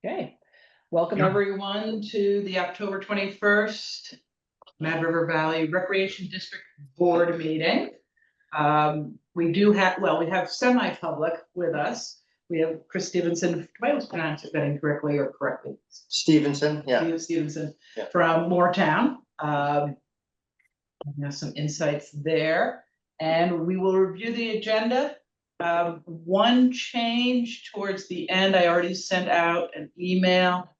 Okay, welcome everyone to the October 21st Mad River Valley Recreation District Board meeting. We have semi-public with us. We have Chris Stevenson, do I always pronounce it incorrectly or correctly? Stevenson, yeah. Stevenson Yeah. from Moortown. We have some insights there, and we will review the agenda. One change towards the end, I already sent out an email.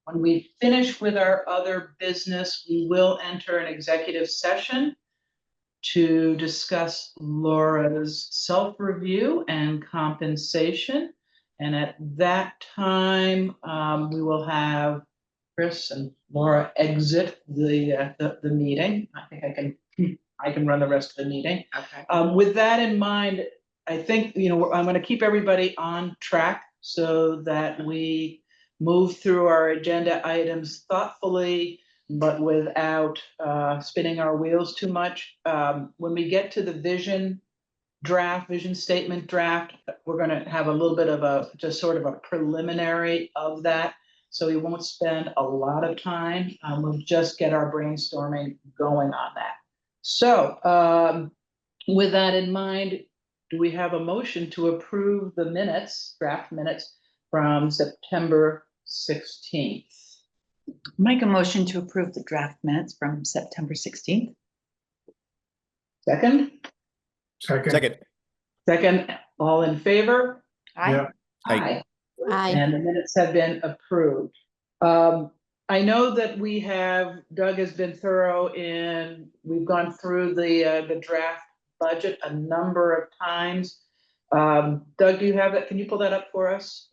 When we finish with our other business, we will enter an executive session to discuss Laura's self-review and compensation. And at that time, we will have Chris and Laura exit the meeting. I think I can run the rest of the meeting. Okay. With that in mind, I think, I'm going to keep everybody on track so that we move through our agenda items thoughtfully, but without spinning our wheels too much. When we get to the vision statement draft, we're going to have a little bit of just sort of a preliminary of that. So we won't spend a lot of time. We'll just get our brainstorming going on that. So with that in mind, do we have a motion to approve the draft minutes from September 16th? Make a motion to approve the draft minutes from September 16th. Second? Second. All in favor? Yeah. Aye. Aye. And the minutes have been approved. I know that Doug has been thorough we've gone through the draft budget a number of times. Doug, do you have it? Can you pull that up for us?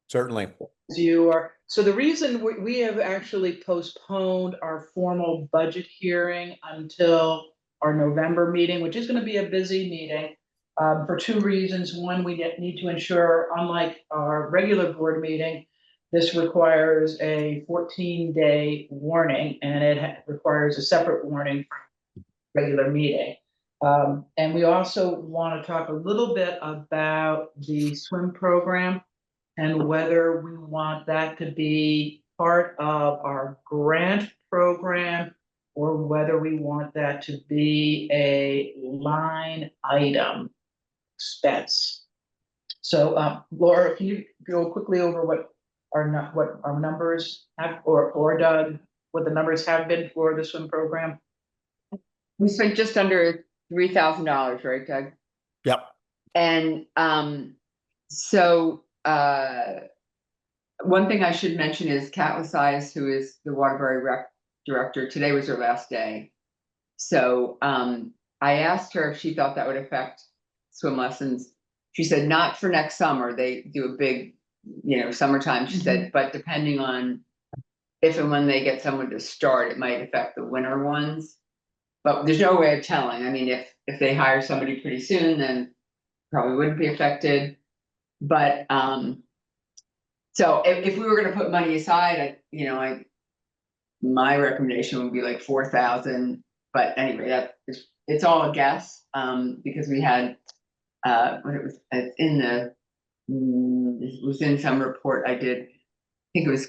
Certainly. So the reason we have actually postponed our formal budget hearing until our November meeting, which is going to be a busy meeting, for two reasons. One, we need to ensure, unlike our regular board meeting, this requires a 14-day warning, and it requires a separate warning from regular meeting. And we also want to talk a little bit about the swim program and whether we want that to be part of our grant program or whether we want that to be a line item expense. So Laura, can you go quickly over what our numbers have, or Doug, what the numbers have been for the swim program? We spent just under $3,000, right, Doug? Yep. And so one thing I should mention is Kat Lasias, who is the Waterbury Rec Director. Today was her last day. So I asked her if she thought that would affect swim lessons. She said not for next summer. They do a big, summertime. She said, but depending on if and when they get someone to start, it might affect the winter ones. But there's no way of telling. I mean, if they hire somebody pretty soon, then probably wouldn't be affected. But so if we were going to put money aside, my recommendation would be like 4,000. But anyway, it's all a guess because we had when it was in some report I did. I think it was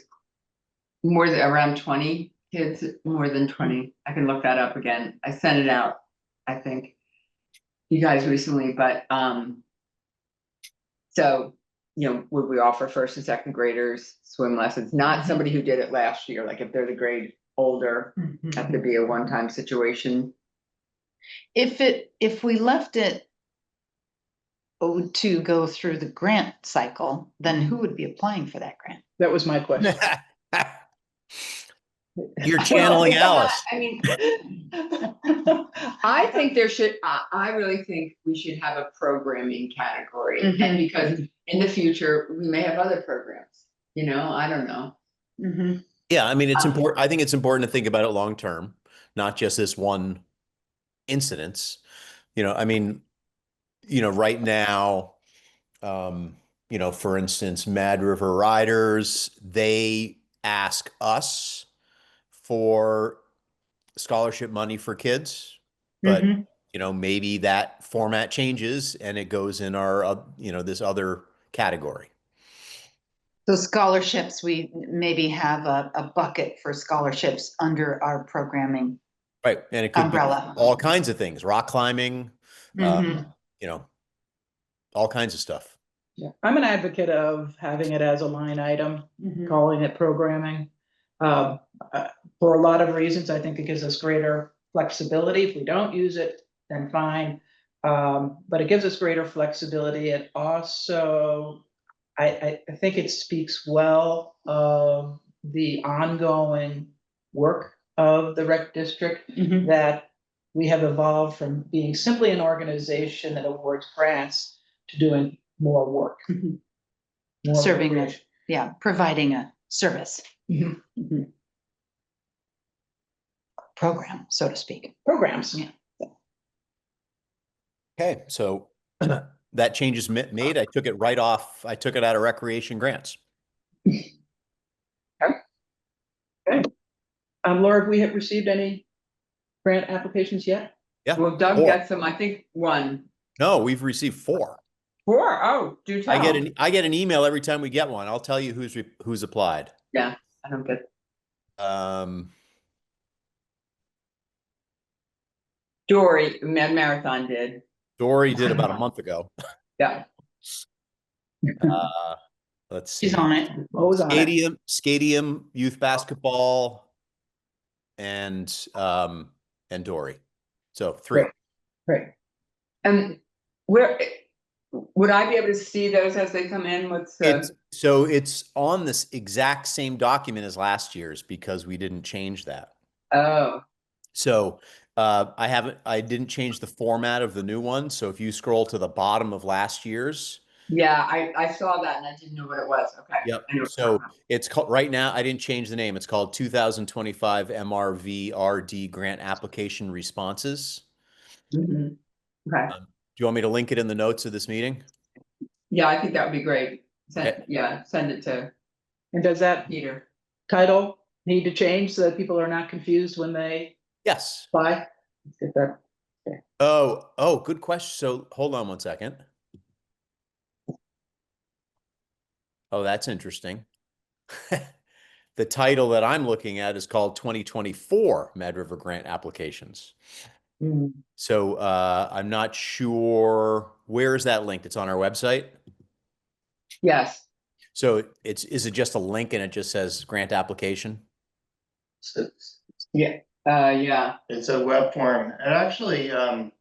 more than around 20 kids, more than 20. I can look that up again. I sent it out, I think, you guys recently, but so would we offer first and second graders swim lessons? Not somebody who did it last year, like if they're the grade older, have to be a one-time situation. If we left it to go through the grant cycle, then who would be applying for that grant? That was my question. You're channeling Alice. I mean, I think there should, I really think we should have a programming category. And because in the future, we may have other programs, I don't know. Yeah, I mean, it's important. I think it's important to think about it long term, not just this one incidence. I mean, right now, for instance, Mad River Riders, they ask us for scholarship money for kids, but maybe that format changes and it goes in our this other category. So scholarships, we maybe have a bucket for scholarships under our programming Right, and it could be umbrella. all kinds of things, rock climbing, Mhm. you know, all kinds of stuff. Yeah, I'm an advocate of having it as a line item, Mhm. calling it programming. Um, for a lot of reasons, I think it gives us greater flexibility. If we don't use it, then fine. But it gives us greater flexibility. It also, I think it speaks well of the ongoing work of the rec district, Mhm. that we have evolved from being simply an organization that awards grants to doing more work. Mhm. more Serving a, recreation. yeah, providing a service. Mhm. Mhm. Program, so to speak. Programs. Yeah. Okay, so that change is made. I took it right off. I took it out of recreation grants. Laura, have we received any grant applications yet? Yeah. Well, Doug 4. gets them, I think, one. No, we've received 4. 4? Oh, do tell. I get an email every time we get one. I'll tell you who's applied. Yeah, I don't get. Dory, Marathon did. Dory did about a month ago. Yeah. Let's see. She's on it. What was on it? Skadium, youth basketball, and Dory. So 3. Great. And where, would I be able to see those as they come in? What's It's on this exact same document as last year's because we didn't change that. oh, So I didn't change the format of the new one. So if you scroll to the bottom of last year's. yeah, I saw that and I didn't know what it was. Okay. Yep. I know what So you're talking about. it's called right now. I didn't change the name. It's called 2025 MRVRD Grant Application Responses. Mhm. Okay. Do you want me to link it in the notes of this meeting? Yeah, I think that would be great. Okay. Send it to And does that Peter. title need to change so that people are not confused when they Yes. apply? Let's get that. Oh, good question. So hold on one second. Oh, that's interesting. The title that I'm looking at is called 2024 Mad River Grant Applications. Mm. So I'm not sure, where is that linked? It's on our website. Yes. So is it just a link and it just says grant application? Yeah. Yeah. It's a web form. And actually, I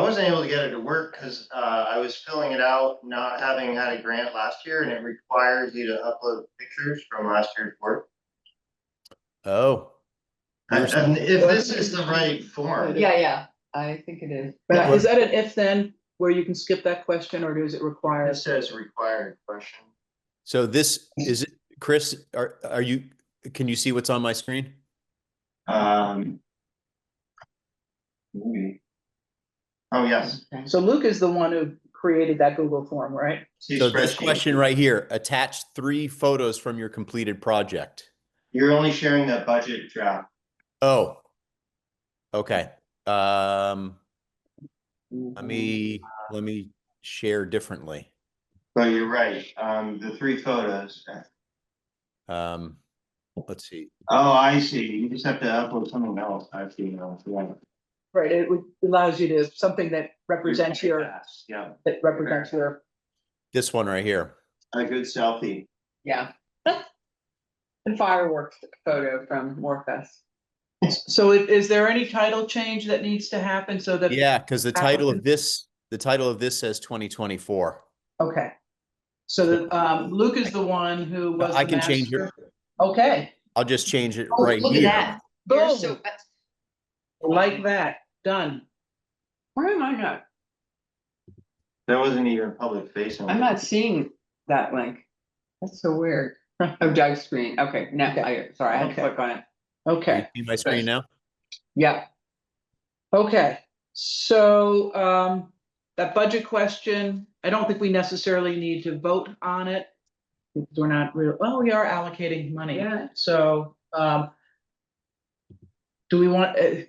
wasn't able to get it to work because I was filling it out, not having had a grant last year, and it requires you to upload pictures from last year's work. Oh, And if this is the right form. Yeah. I think it is. But is that an if then where you can skip that question, or does it require? It says required question. so this is it, Chris, can you see what's on my screen? Maybe. Oh, yes. Okay. So Luke is the one who created that Google form, right? See So this spreadsheet. question right here, attach 3 photos from your completed project. You're only sharing the budget draft. Oh, okay. Let me share differently. But you're right. The 3 photos. Let's see. Oh, I see. You just have to upload something else. I see now. Yeah. Right, it allows you to, something that represents your, Yeah, that represents your. This one right here. a good selfie. Yeah. The fireworks photo from Morfest. So is there any title change that needs to happen so that? Yeah, because the title of this says 2024. Okay. So that, Luke is the one who was. I the can change it. master. Okay, I'll just change it Oh, right look at here. that. You're boom, so- like that, done. Why am I not? That wasn't even public facing. I'm not seeing that link. That's so weird. Oh, Doug's screen. Okay, now, sorry, I had to Okay. click on it. Okay, See my screen now? Yeah. okay, so, that budget question, I don't think we necessarily need to vote on it. Because we're not real, well, we are allocating money. Yeah. So, do we want, is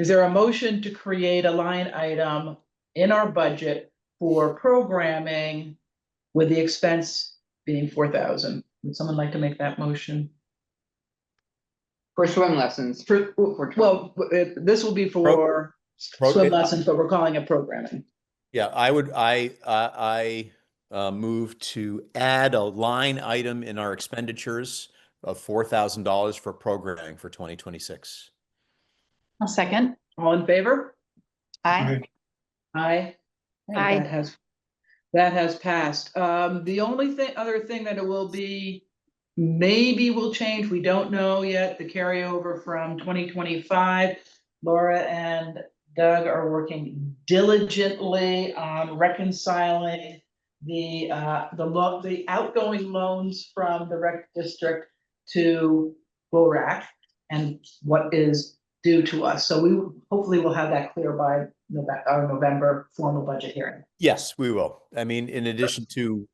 there a motion to create a line item in our budget for programming with the expense being 4,000? Would someone like to make that motion? For swim lessons. Well, this will be for Pro- swim lessons, but we're calling it programming. Yeah, I move to add a line item in our expenditures of $4,000 for programming for 2026. I'll second. All in favor? Aye. Aye. Okay, Aye. That has passed. The only other thing that it will be, maybe will change, we don't know yet, the carryover from 2025. Laura and Doug are working diligently on reconciling the outgoing loans from the rec district to BORAC and what is due to us. So we hopefully will have that clear by our November formal budget hearing. Yes, we will. I mean, in addition to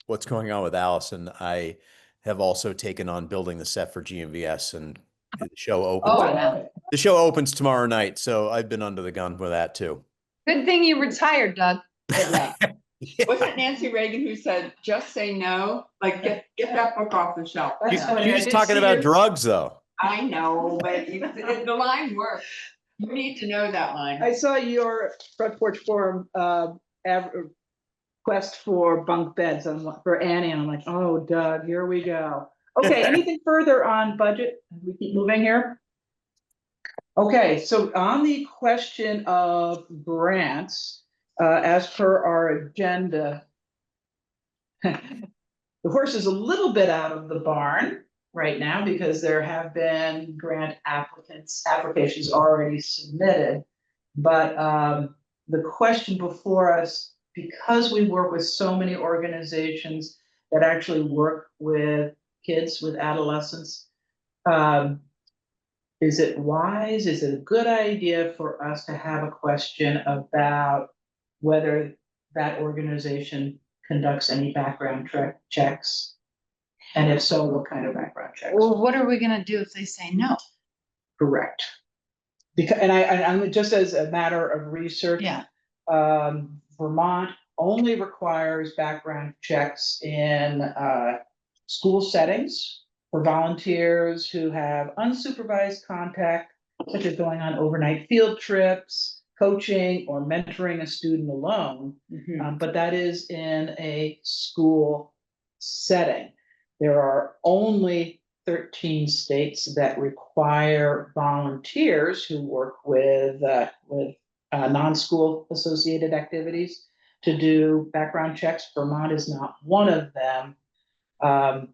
what's going on with Allison, I have also taken on building the set for GMVS, and the show opens. Oh, wow. The show opens tomorrow night, so I've been under the gun with that too. Good thing you retired, Doug. Yeah. Yeah. Wasn't it Nancy Reagan who said, just say no? Like, get that book off the shelf. That's funny, She I was did talking see about your- drugs, though. I know, but the line works. You need to know that line. I saw your Front Porch Forum quest for bunk beds for Annie, and I'm like, oh, Doug, here we go. Okay, anything further on budget? We keep moving here. Okay, so on the question of grants, as per our agenda, the horse is a little bit out of the barn right now because there have been grant applications already submitted. But the question before us, because we work with so many organizations that actually work with kids, with adolescents, is it wise, is it a good idea for us to have a question about whether that organization conducts any background checks? And if so, what kind of background checks? Well, what are we gonna do if they say no? Correct. Because, and I'm just as a matter of research. Yeah. Vermont only requires background checks in school settings for volunteers who have unsupervised contact, such as going on overnight field trips, coaching, or mentoring a student alone. But that is in a school setting. There are only 13 states that require volunteers who work with non-school associated activities to do background checks. Vermont is not one of them. An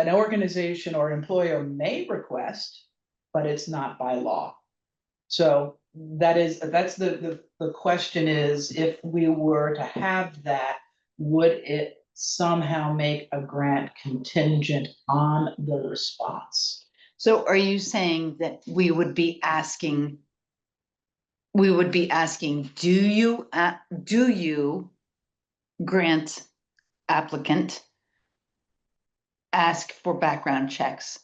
organization or employer may request, but it's not by law. So that's the question is, if we were to have that, would it somehow make a grant contingent on the response? So are you saying that we would be asking, do you grant applicant ask for background checks?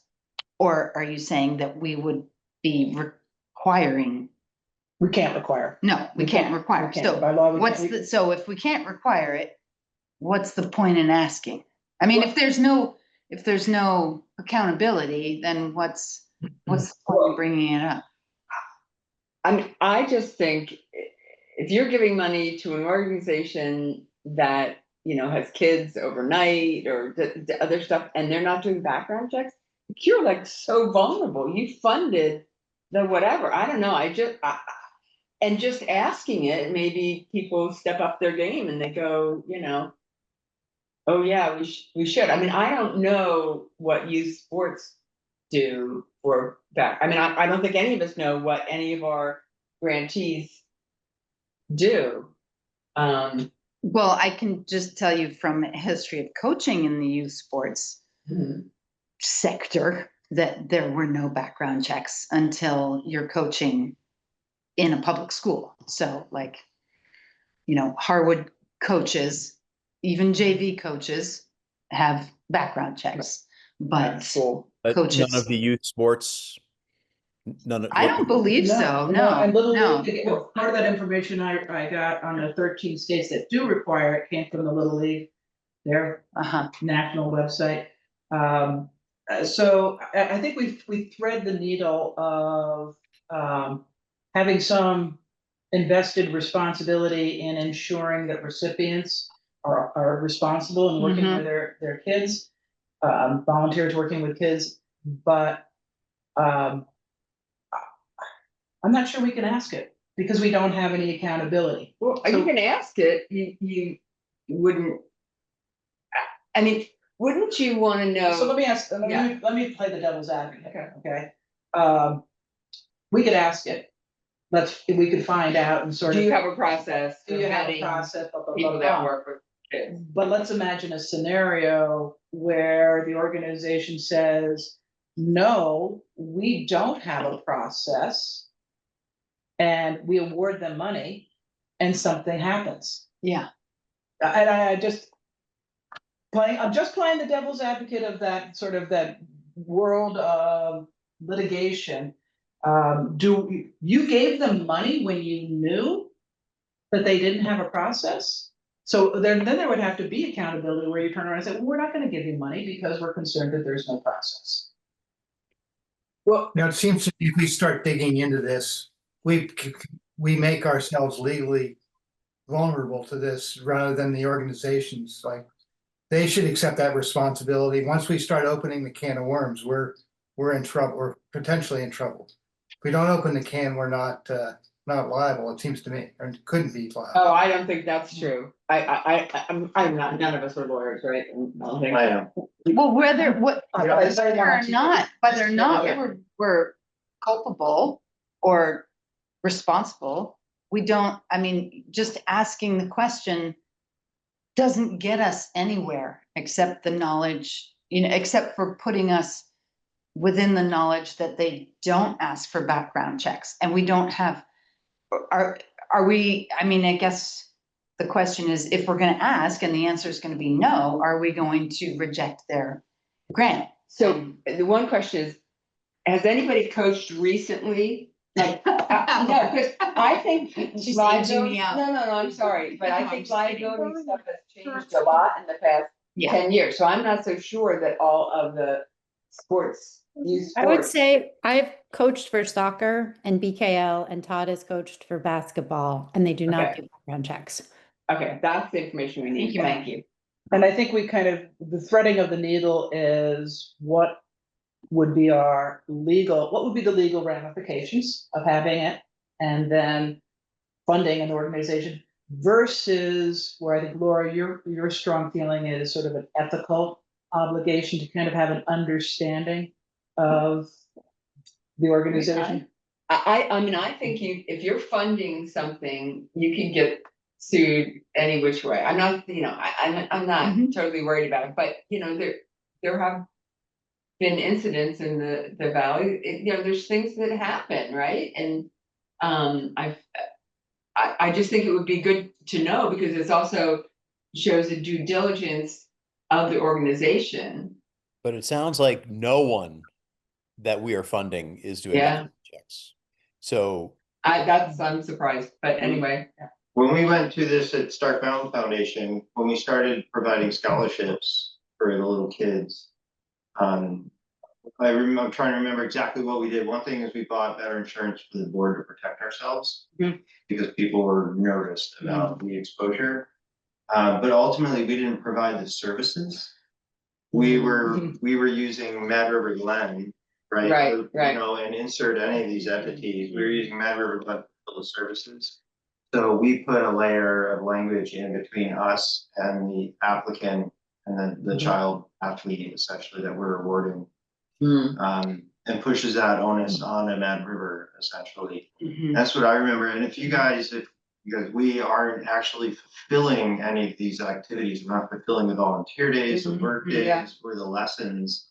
Or are you saying that we would be requiring? We can't require. No, we can't require. We can't. So By law, we what's can't. so if we can't require it, what's the point in asking? I mean, if there's no accountability, then what's the point in bringing it up? I just think if you're giving money to an organization that, has kids overnight or the other stuff, and they're not doing background checks, you're like so vulnerable. You funded the whatever. I don't know. And just asking it, maybe people step up their game and they go, oh yeah, we should. I mean, I don't know what youth sports do for back. I mean, I don't think any of us know what any of our grantees do. Well, I can just tell you from a history of coaching in the youth sports sector that there were no background checks until you're coaching in a public school. So like, Harwood coaches, even JV coaches have background checks, but But coaches. none of the youth sports. I don't believe so. No, And Little no. League, part of that information I got on the 13 states that do require it came from the Little League their Uh-huh. national website. So I think we thread the needle of having some invested responsibility in ensuring that recipients are responsible and working Mhm. with their kids, volunteers working with kids, but um, I'm not sure we can ask it because we don't have any accountability. Well, So- you can ask it, you wouldn't. I mean, wouldn't you wanna know? So let me ask, let me play the devil's advocate, okay? We could ask it, we could find out and sort Do of. you have a process Do for you have a vetting process, blah, blah, blah, people that blah. work with kids? But let's imagine a scenario where the organization says, no, we don't have a process. And we award them money and something happens. Yeah. And I just I'm just playing the devil's advocate of that sort of that world of litigation. Do you gave them money when you knew that they didn't have a process? So then there would have to be accountability where you turn around and say, well, we're not going to give you money because we're concerned that there's no process. Well, Now, it seems to me if we start digging into this, we make ourselves legally vulnerable to this rather than the organizations. Like, they should accept that responsibility. Once we start opening the can of worms, we're in trouble. We're potentially in trouble. If we don't open the can, we're not liable, it seems to me, or couldn't be liable. oh, I don't think that's true. I'm not, none of us are lawyers, right? I don't think. I am. Well, whether I whether or not we're culpable or responsible, we don't, I mean, just asking the question doesn't get us anywhere except the knowledge, except for putting us within the knowledge that they don't ask for background checks and we don't have, are we, I mean, I guess the question is, if we're gonna ask and the answer is gonna be no, are we going to reject their grant? So the one question is, has anybody coached recently? Like, no, because I think She's liability, aging me out. no, I'm sorry, but I No, think I'm just kidding. liability stuff has changed a lot in the past Yeah. 10 years. So I'm not so sure that all of the sports use I would sports. say I've coached for soccer and BKL, and Todd has coached for basketball, and they do not Okay. do background checks. Okay, that's the information we need. Thank you. And I think we kind of, the threading of the needle is what would be what would be the legal ramifications of having it? And then funding an organization versus where I think, Laura, your strong feeling is sort of an ethical obligation to kind of have an understanding of the organization. I mean, I think if you're funding something, you can get sued any which way. I'm not, I'm not Mhm. totally worried about it, but there have been incidents in the valley, there's things that happen, right? And I just think it would be good to know because it's also shows the due diligence of the organization. But it sounds like no one that we are funding is doing Yeah. background checks. So I'm surprised, but anyway. When we went to this at Stark Mountain Foundation, when we started providing scholarships for the little kids, I'm trying to remember exactly what we did. One thing is we bought better insurance for the board to protect ourselves because people were nervous about the exposure. But ultimately, we didn't provide the services. We were using Mad River Glen, right? Right. And insert any of these entities. We were using Mad River Glen for the services. So we put a layer of language in between us and the applicant and then the child athlete essentially that we're awarding. And pushes that onus on a Mad River essentially. That's what I remember. And if you guys, because we aren't actually fulfilling any of these activities, we're not fulfilling the volunteer days, the work days, or the lessons,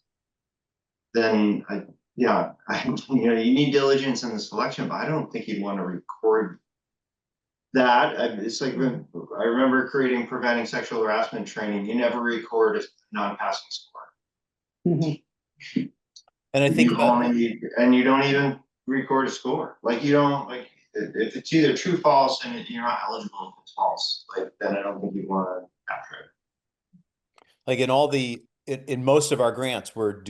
then you need diligence in the selection, but I don't think you'd want to record that. It's like when I remember preventing sexual harassment training, you never record a non-passing score. and I think and you don't even record a score. Like you don't if it's either true, false, and you're not eligible if it's false, like then I don't think you want to capture it. Like in all in most of our grants, we're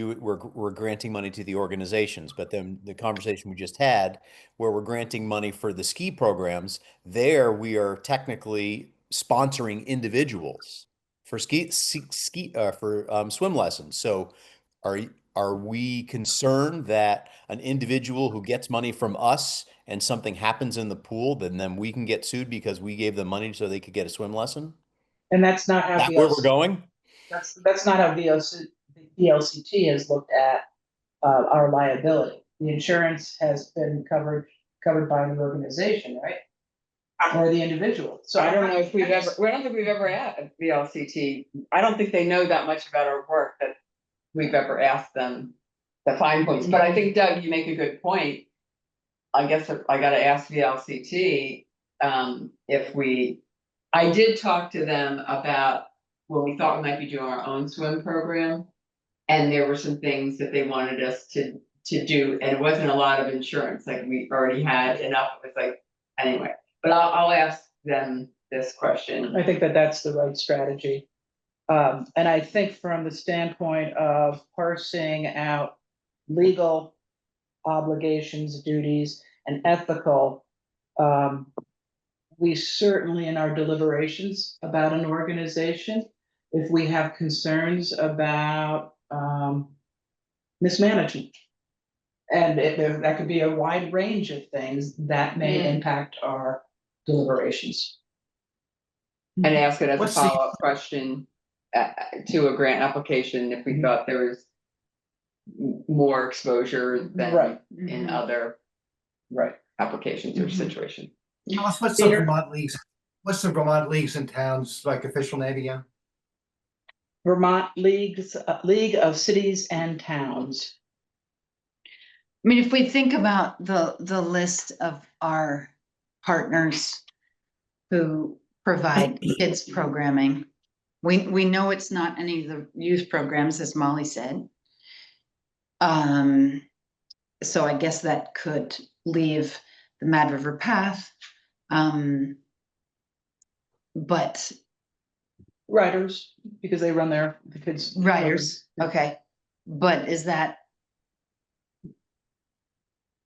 granting money to the organizations, but then the conversation we just had, where we're granting money for the ski programs, there we are technically sponsoring individuals for swim lessons. So are we concerned that an individual who gets money from us and something happens in the pool, then we can get sued because we gave them money so they could get a swim lesson? And that's not how That where we're VLCT, going? that's not how VLCT has looked at our liability. The insurance has been covered by the organization, right? Or the individual. So I don't know if I don't think we've ever had VLCT. I don't think they know that much about our work that we've ever asked them the fine points, but I think Doug, you make a good point. I guess I gotta ask VLCT, I did talk to them about when we thought we might be doing our own swim program. And there were some things that they wanted us to do, and it wasn't a lot of insurance, like we already had enough, it was like, anyway. But I'll ask them this question. I think that that's the right strategy. And I think from the standpoint of parsing out legal obligations, duties, and ethical, we certainly in our deliberations about an organization, if we have concerns about mismanagement, and that could be a wide range of things that may impact our deliberations. And ask it as a What's the- follow-up question to a grant application if we thought there was more exposure than Right. in other Right. applications or situations. What's the Peter? Vermont leagues and towns like official name again? Vermont League of Cities and Towns. I mean, if we think about the list of our partners who provide kids programming, we know it's not any of the youth programs, as Molly said. So I guess that could leave the Mad River Path. But Riders, because they run the kids. riders, okay, but is that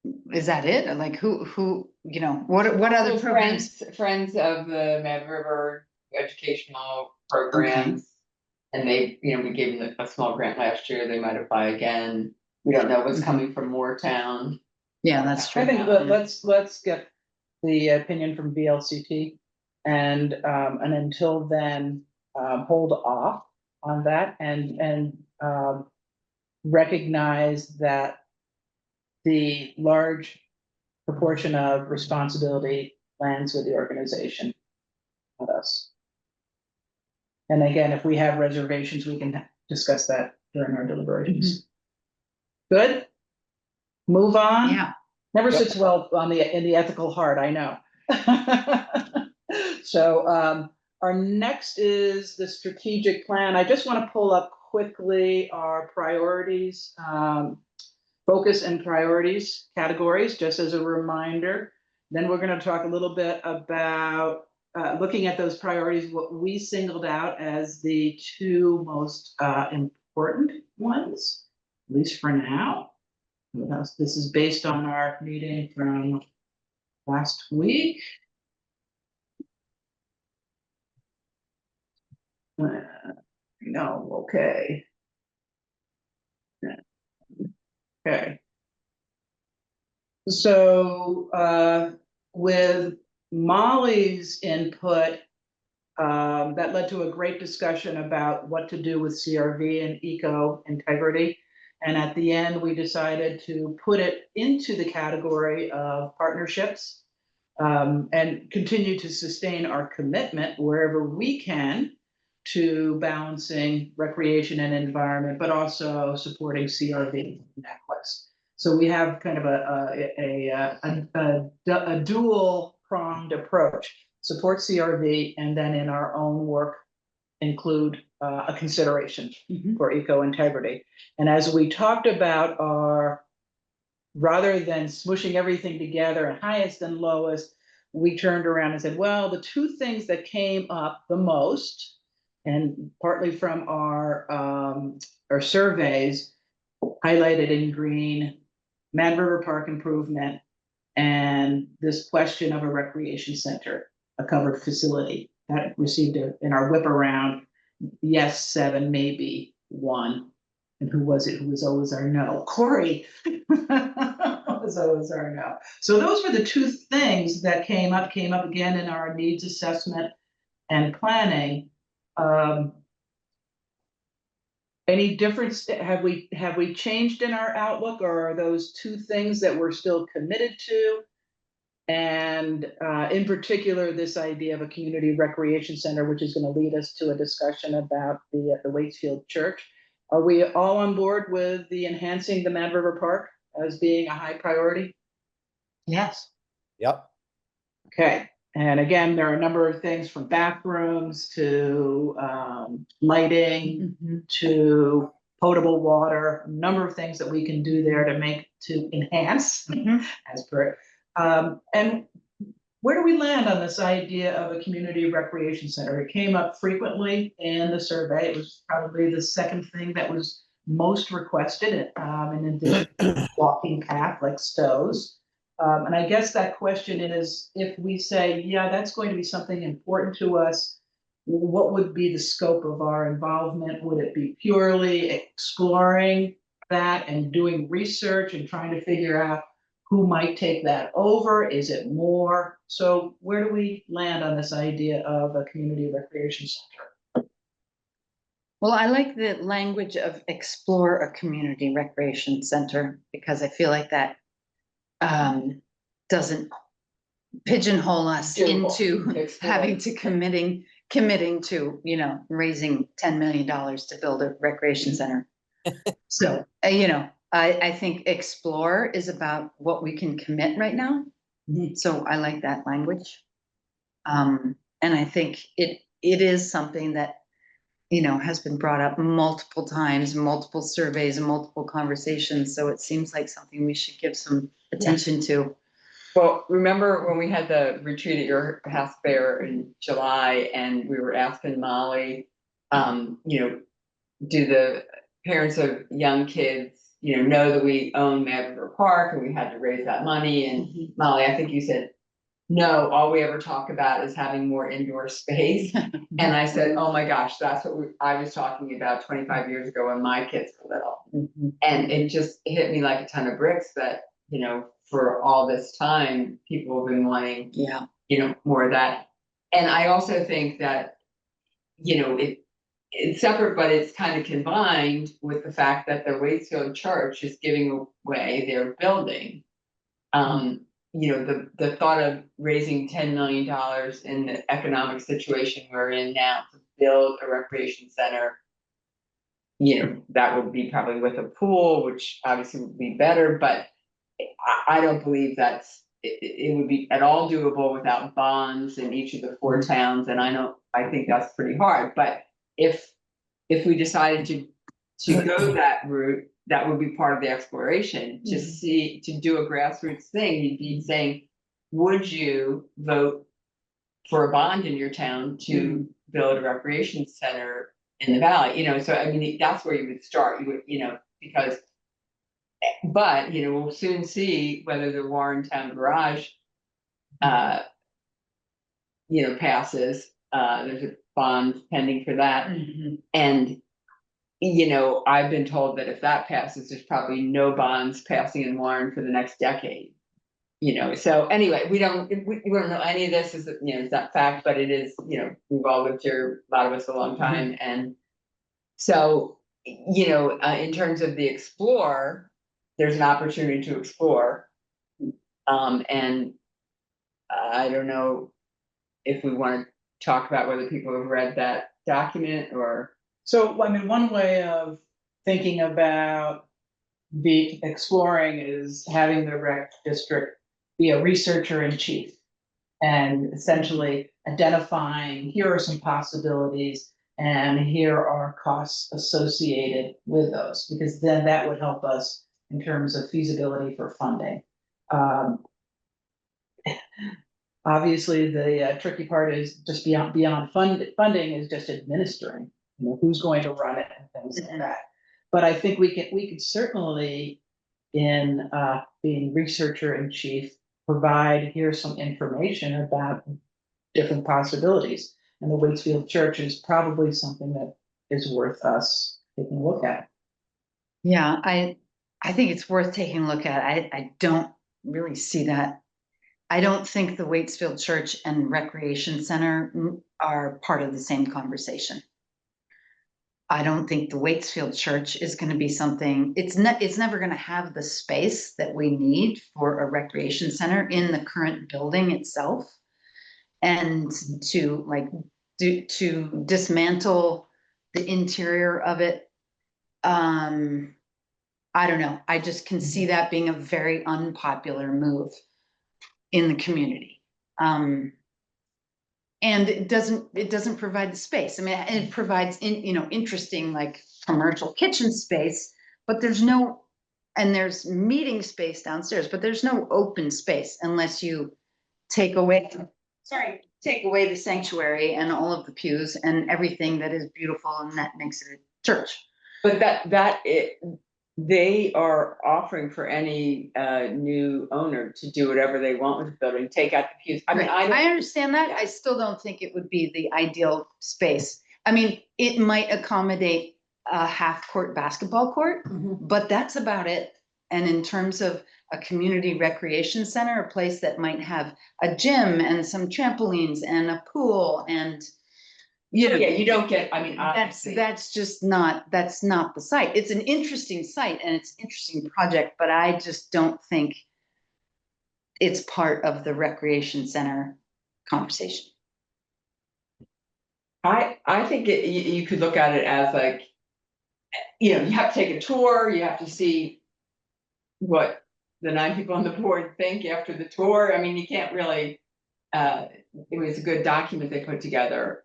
it? Like who, what other Also programs? Friends of the Mad River educational programs. And they, we gave them a small grant last year, they might apply again. We don't know what's coming from Moortown. Yeah, that's true. I think let's get the opinion from VLCT, and until then, hold off on that and recognize that the large proportion of responsibility lands with the organization, not us. And again, if we have reservations, we can discuss that during our deliberations. Good? Move on? Yeah. Never sits well in the ethical heart, I know. So our next is the strategic plan. I just want to pull up quickly our priorities, focus and priorities categories, just as a reminder. Then we're going to talk a little bit about looking at those priorities, what we singled out as the two most important ones, at least for now. This is based on our meeting from last week. No, okay. Okay. So with Molly's input, that led to a great discussion about what to do with CRV and eco integrity. And at the end, we decided to put it into the category of partnerships and continue to sustain our commitment wherever we can to balancing recreation and environment, but also supporting CRV in that quest. So we have kind of a dual pronged approach: support CRV, and then in our own work include a consideration for eco integrity. And as we talked about rather than smushing everything together and highest and lowest, we turned around and said, well, the two things that came up the most and partly from our surveys, highlighted in green, Mad River Park improvement, and this question of a recreation center, a covered facility. That received in our whip around, yes, 7, maybe 1. And who was it? Who was always our no? Corey was always our no. So those were the two things that came up again in our needs assessment and planning. Any difference? Have we changed in our outlook, or are those two things that we're still committed to? And in particular, this idea of a community recreation center, which is going to lead us to a discussion about the Waitsfield Church. Are we all on board with the enhancing the Mad River Park as being a high priority? Yes. Yep. Okay. And again, there are a number of things from bathrooms to lighting to potable water, a number of things that we can do there to enhance as per. And where do we land on this idea of a community recreation center? It came up frequently in the survey. It was probably the second thing that was most requested, in addition to walking path like Stowe's. And I guess that question is, if we say, yeah, that's going to be something important to us, what would be the scope of our involvement? Would it be purely exploring that and doing research and trying to figure out who might take that over? Is it more? So where do we land on this idea of a community recreation center? Well, I like the language of explore a community recreation center, because I feel like that doesn't pigeonhole us into having to committing to, raising $10 million to build a recreation center. So, I think explore is about what we can commit right now. So I like that language. And I think it is something that, has been brought up multiple times, multiple surveys and multiple conversations. So it seems like something we should give some attention to. Well, remember when we had the retreat at your house fair in July, and we were asking Molly, do the parents of young kids, know that we own Mad River Park and we had to raise that money? And Molly, I think you said, no, all we ever talk about is having more indoor space. And I said, oh my gosh, that's what I was talking about 25 years ago when my kids were little. And it just hit me like a ton of bricks that, for all this time, people have been wanting, more of that. And I also think that, it's separate, but it's kind of combined with the fact that the Waitsfield Church is giving away their building. The thought of raising $10 million in the economic situation we're in now to build a recreation center, that would be probably with a pool, which obviously would be better, but I don't believe it would be at all doable without bonds in each of the 4 towns. And I think that's pretty hard, but if we decided to go that route, that would be part of the exploration, to do a grassroots thing. You'd be saying, would you vote for a bond in your town to build a recreation center in the valley? So I mean, that's where you would start. You would, because, but we'll soon see whether the Warren Town Garage passes. There's a bond pending for that. And I've been told that if that passes, there's probably no bonds passing in Warren for the next decade. So anyway, we don't know any of this is it's not fact, but it is, we've all lived here, a lot of us, a long time. And so, in terms of the explore, there's an opportunity to explore. And I don't know if we want to talk about whether people have read that document or. So, I mean, one way of thinking about the exploring is having the rec district be a researcher in chief and essentially identifying, here are some possibilities and here are costs associated with those, because then that would help us in terms of feasibility for funding. Obviously, the tricky part is just beyond funding is just administering, who's going to run it and things like that. But I think we could certainly, in being researcher in chief, provide here some information about different possibilities. And the Waitsfield Church is probably something that is worth us taking a look at. Yeah, I think it's worth taking a look at. I don't really see that. I don't think the Waitsfield Church and Recreation Center are part of the same conversation. I don't think the Waitsfield Church is going to be something, it's never going to have the space that we need for a recreation center in the current building itself. And to dismantle the interior of it, I don't know. I just can see that being a very unpopular move in the community. And it doesn't provide the space. I mean, it provides interesting like commercial kitchen space, but there's meeting space downstairs, but there's no open space unless you take away the sanctuary and all of the pews and everything that is beautiful and that makes it a church. But they are offering for any new owner to do whatever they want with the building, take out the pews. I mean, I understand that. I still don't think it would be the ideal space. I mean, it might accommodate a half-court basketball court, but that's about it. And in terms of a community recreation center, a place that might have a gym and some trampolines and a pool and yeah, you don't get, I mean, that's not the site. It's an interesting site and it's an interesting project, but I just don't think it's part of the recreation center conversation. I think you could look at it as like, you have to take a tour, you have to see what the 9 people on the board think after the tour. I mean, you can't really, it was a good document they put together.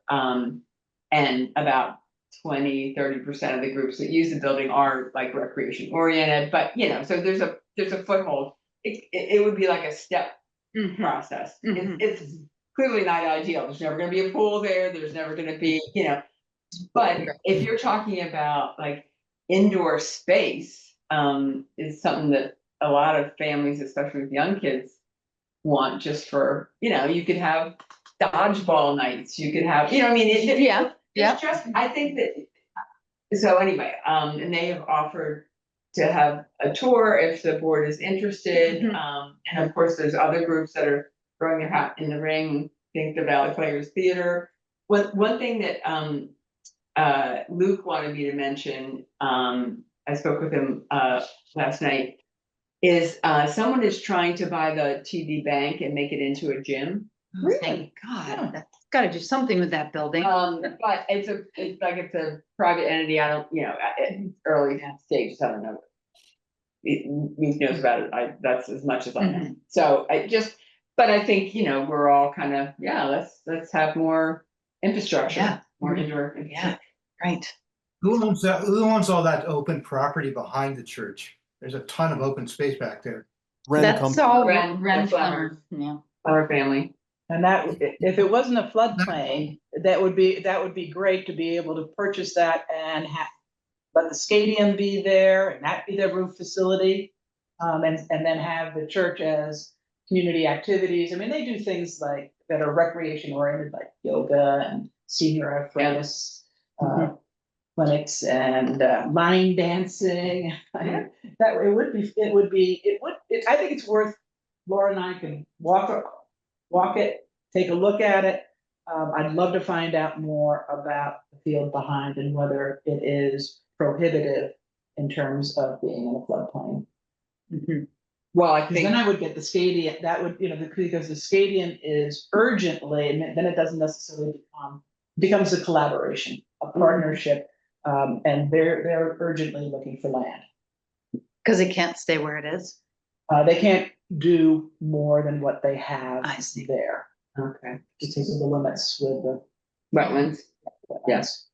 And about 20-30% of the groups that use the building are like recreation oriented, but so there's a foothold. It would be like a step process. It's clearly not ideal. There's never going to be a pool there. There's never going to be, but if you're talking about like indoor space, is something that a lot of families, especially with young kids, want just for, you could have dodgeball nights, you could have, I mean, it's just, I think that, so anyway, and they have offered to have a tour if the board is interested. And of course, there's other groups that are throwing their hat in the ring. Think the Valley Players Theater. One thing that Luke wanted me to mention, I spoke with him last night, is someone is trying to buy the TD Bank and make it into a gym. Really? Thank God, that's got to do something with that building. But it's a private entity. I don't, at early stages, I don't know. Luke knows about it. That's as much as I know. So but I think, we're all kind of, let's have more infrastructure, more indoor. Yeah, right. Who owns all that open property behind the church? There's a ton of open space back there. That's all Ren Flemmer. Yeah. Our family. And that, if it wasn't a floodplain, that would be great to be able to purchase that and let the stadium be there and that be their roof facility. And then have the church as community activities. I mean, they do things like that are recreation oriented, like yoga and senior arthritis clinics and line dancing. I think it's worth, Laura and I can walk it, take a look at it. I'd love to find out more about the field behind and whether it is prohibitive in terms of being in a floodplain. Well, I think then I would get the stadium, that would, because the stadium is urgently, and then it doesn't necessarily becomes a collaboration, a partnership, and they're urgently looking for land. Because it can't stay where it is. They can't do more than what they have there. okay. Just because of the limits with the Wetlands. Yes.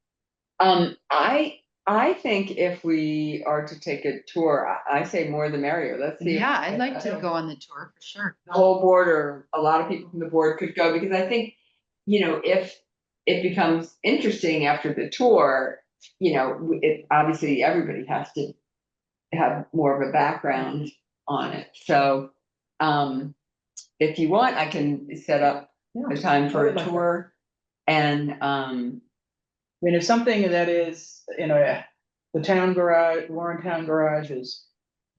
I I think if we are to take a tour, I say more the merrier. Let's see. if- Yeah, I'd like I to don't- go on the tour for sure. The whole board or a lot of people from the board could go, because I think, if it becomes interesting after the tour, it, obviously, everybody has to have more of a background on it. So, if you want, I can set up a time for I would a like that. tour. And, I mean, if something that is, the town garage, Warren Town Garage is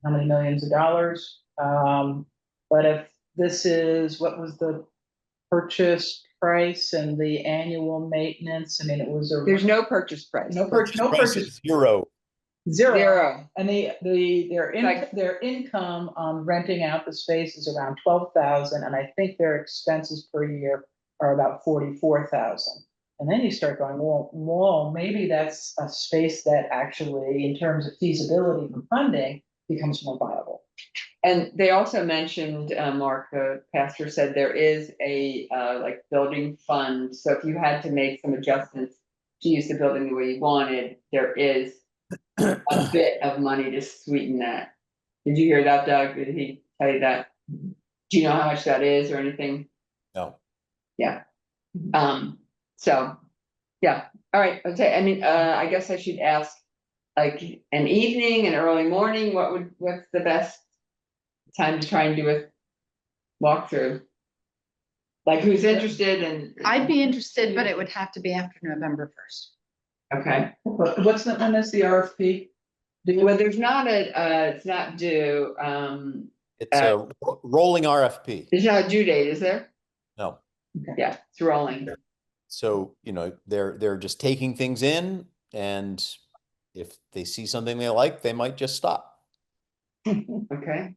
how many millions of dollars? But if this is, what was the purchase price and the annual maintenance? I mean, it was a. there's no purchase price. No Price purchase, is zero. zero. Zero. And Like- their income on renting out the space is around 12,000, and I think their expenses per year are about 44,000. And then you start going, well, maybe that's a space that actually, in terms of feasibility for funding, becomes more viable. And they also mentioned, Mark, the pastor said there is a, like building fund, so if you had to make some adjustments to use the building the way you wanted, there is a bit of money to sweeten that. Did you hear that, Doug? Did he tell you that? Do you know how much that is or anything? No. Yeah. So, yeah, all right, okay, I mean, I guess I should ask, like, an evening, an early morning, what's the best time to try and do a walkthrough? Like, who's interested and? I'd be interested, but it would have to be after November 1st. Okay, What's the, when is the RFP? well, there's not it's not due, It's a rolling RFP. there's not a due date, is there? No. Yeah, it's rolling. So, they're just taking things in, and if they see something they like, they might just stop. Okay,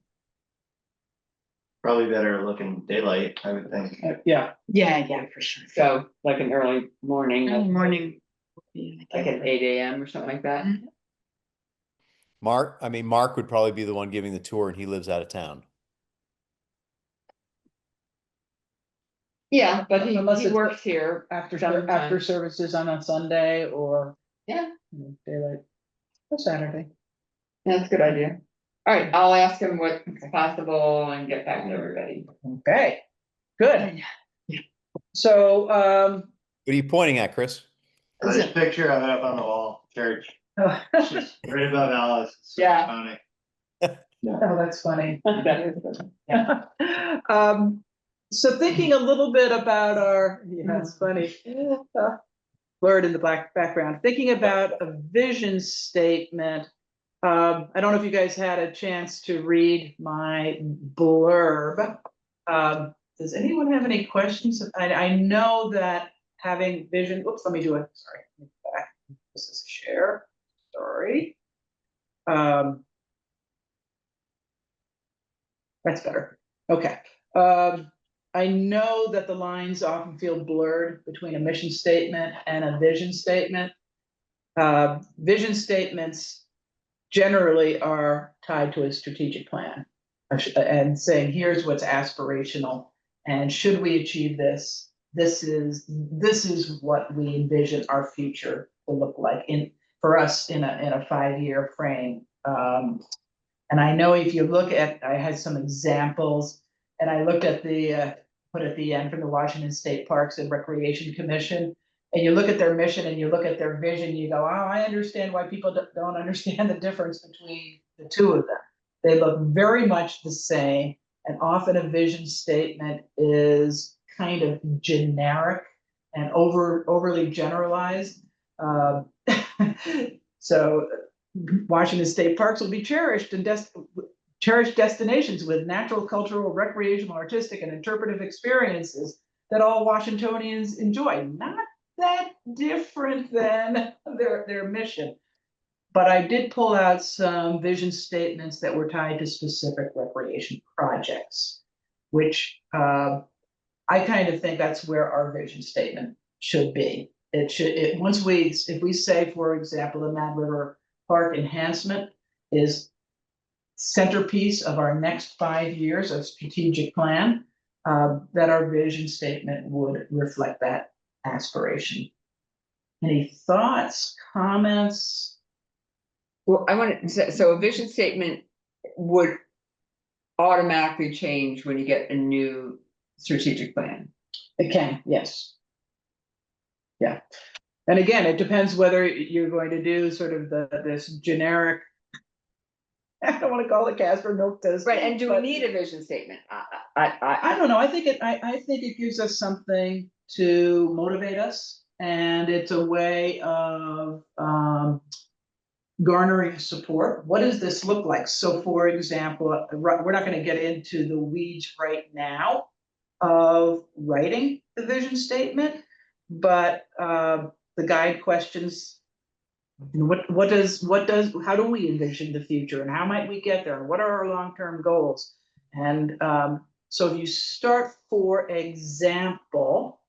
Probably better looking daylight, I would think. Yeah, Yeah, for sure. so like an early morning, Early like morning. at 8 AM or something like that. Mark would probably be the one giving the tour, and he lives out of town. Yeah, but Unless he it's- works here. after Sometimes. services on a Sunday or. Yeah. Daylight, or Saturday. That's a good idea. All right, I'll ask him what's possible and get back to everybody. Okay, good. So, What are you pointing at, Chris? This picture I have up on the wall, church, just right above Alice. It's so Yeah. funny. oh, that's funny. That is good. So thinking a little bit about it's funny. Blurred in the black background, thinking about a vision statement. I don't know if you guys had a chance to read my blurb. Does anyone have any questions? I know that having vision, oops, let me do it, sorry. Back. This is share, sorry. That's better. Okay. I know that the lines often feel blurred between a mission statement and a vision statement. Vision statements generally are tied to a strategic plan and saying, here's what's aspirational. And should we achieve this, this is what we envision our future to look like for us in a 5-year frame. And I know if you look at, I had some examples, and I looked at the, put at the end from the Washington State Parks and Recreation Commission, and you look at their mission and you look at their vision, you go, oh, I understand why people don't understand the difference between the two of them. They look very much the same, and often a vision statement is kind of generic and overly generalized. So Washington State Parks will be cherished and cherished destinations with natural, cultural, recreational, artistic, and interpretive experiences that all Washingtonians enjoy. Not that different than their mission. But I did pull out some vision statements that were tied to specific recreation projects, which I kind of think that's where our vision statement should be. If we say, for example, the Mad River Park enhancement is centerpiece of our next 5 years of strategic plan, that our vision statement would reflect that aspiration. Any thoughts, comments? Well, I want to, so a vision statement would automatically change when you get a new strategic plan. It can, yes. Yeah, and again, it depends whether you're going to do sort of this generic. I don't wanna call it Casper milk toast. Right, and do we but- need a vision statement? I don't know, I think it gives us something to motivate us, and it's a way of, garnering support. What does this look like? So for example, we're not gonna get into the weeds right now of writing the vision statement, but, the guide questions. How do we envision the future, and how might we get there? And what are our long-term goals? And, so if you start, for example,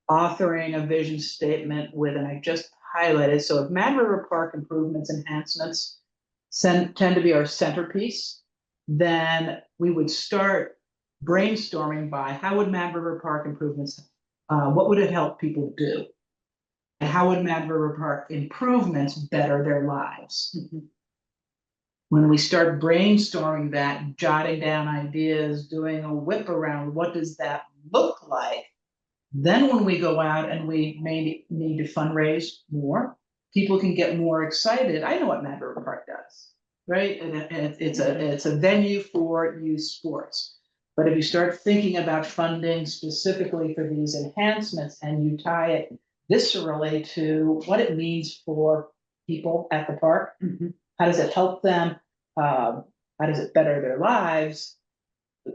authoring a vision statement with, and I just highlighted, so if Mad River Park improvements, enhancements tend to be our centerpiece, then we would start brainstorming by how would Mad River Park improvements, what would it help people do? And how would Mad River Park improvements better their lives? When we start brainstorming that, jotting down ideas, doing a whip around, what does that look like? Then when we go out and we may need to fundraise more, people can get more excited. I know what Mad River Park does, right? And it's a venue for youth sports. But if you start thinking about funding specifically for these enhancements and you tie it viscerally to what it means for people at the park, how does it help them? How does it better their lives?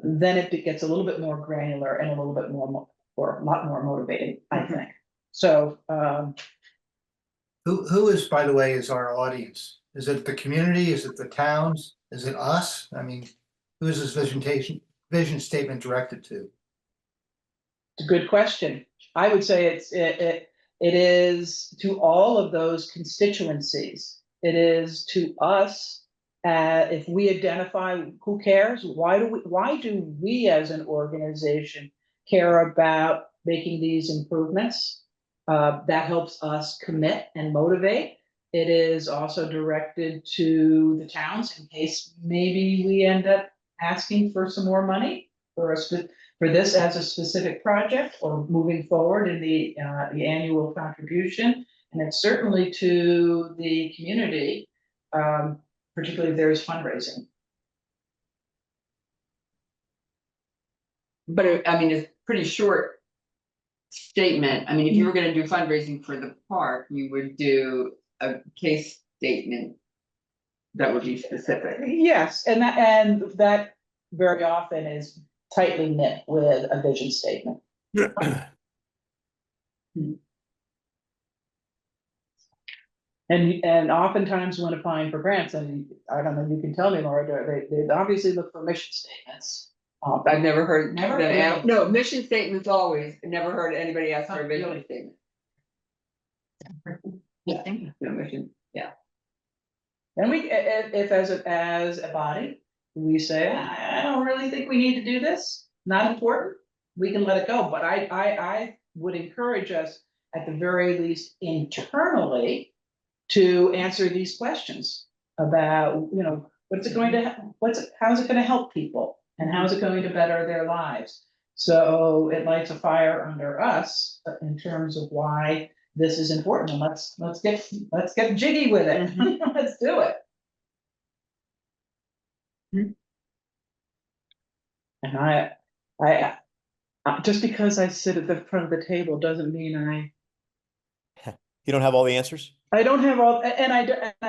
Then it gets a little bit more granular and a little bit more, or a lot more motivating, I think. So, Who is, by the way, is our audience? Is it the community? Is it the towns? Is it us? I mean, who is this vision statement directed to? it's a good question. I would say it is to all of those constituencies. It is to us. If we identify who cares, why do we as an organization care about making these improvements? That helps us commit and motivate. It is also directed to the towns in case maybe we end up asking for some more money for this as a specific project, or moving forward in the annual contribution. And it's certainly to the community, particularly if there's fundraising. But I mean, it's pretty short statement. I mean, if you were gonna do fundraising for the park, you would do a case statement that would be specific. Yes, and that very often is tightly knit with a vision statement. And oftentimes when applying for grants, and I don't know, you can tell me, Laura, they obviously look for mission statements. I've never heard. Never them really? ask- No, mission statements always, never heard anybody ask for a vision Really? statement. You think? No mission, yeah. And we, if as a body, we say, I don't really think we need to do this, not important, we can let it go. But I would encourage us, at the very least internally, to answer these questions about, how's it gonna help people? And how's it going to better their lives? So it lights a fire under us in terms of why this is important. And let's get jiggy with it. Let's do it. And I just because I sit at the front of the table doesn't mean You don't have all the answers? I don't have all, and I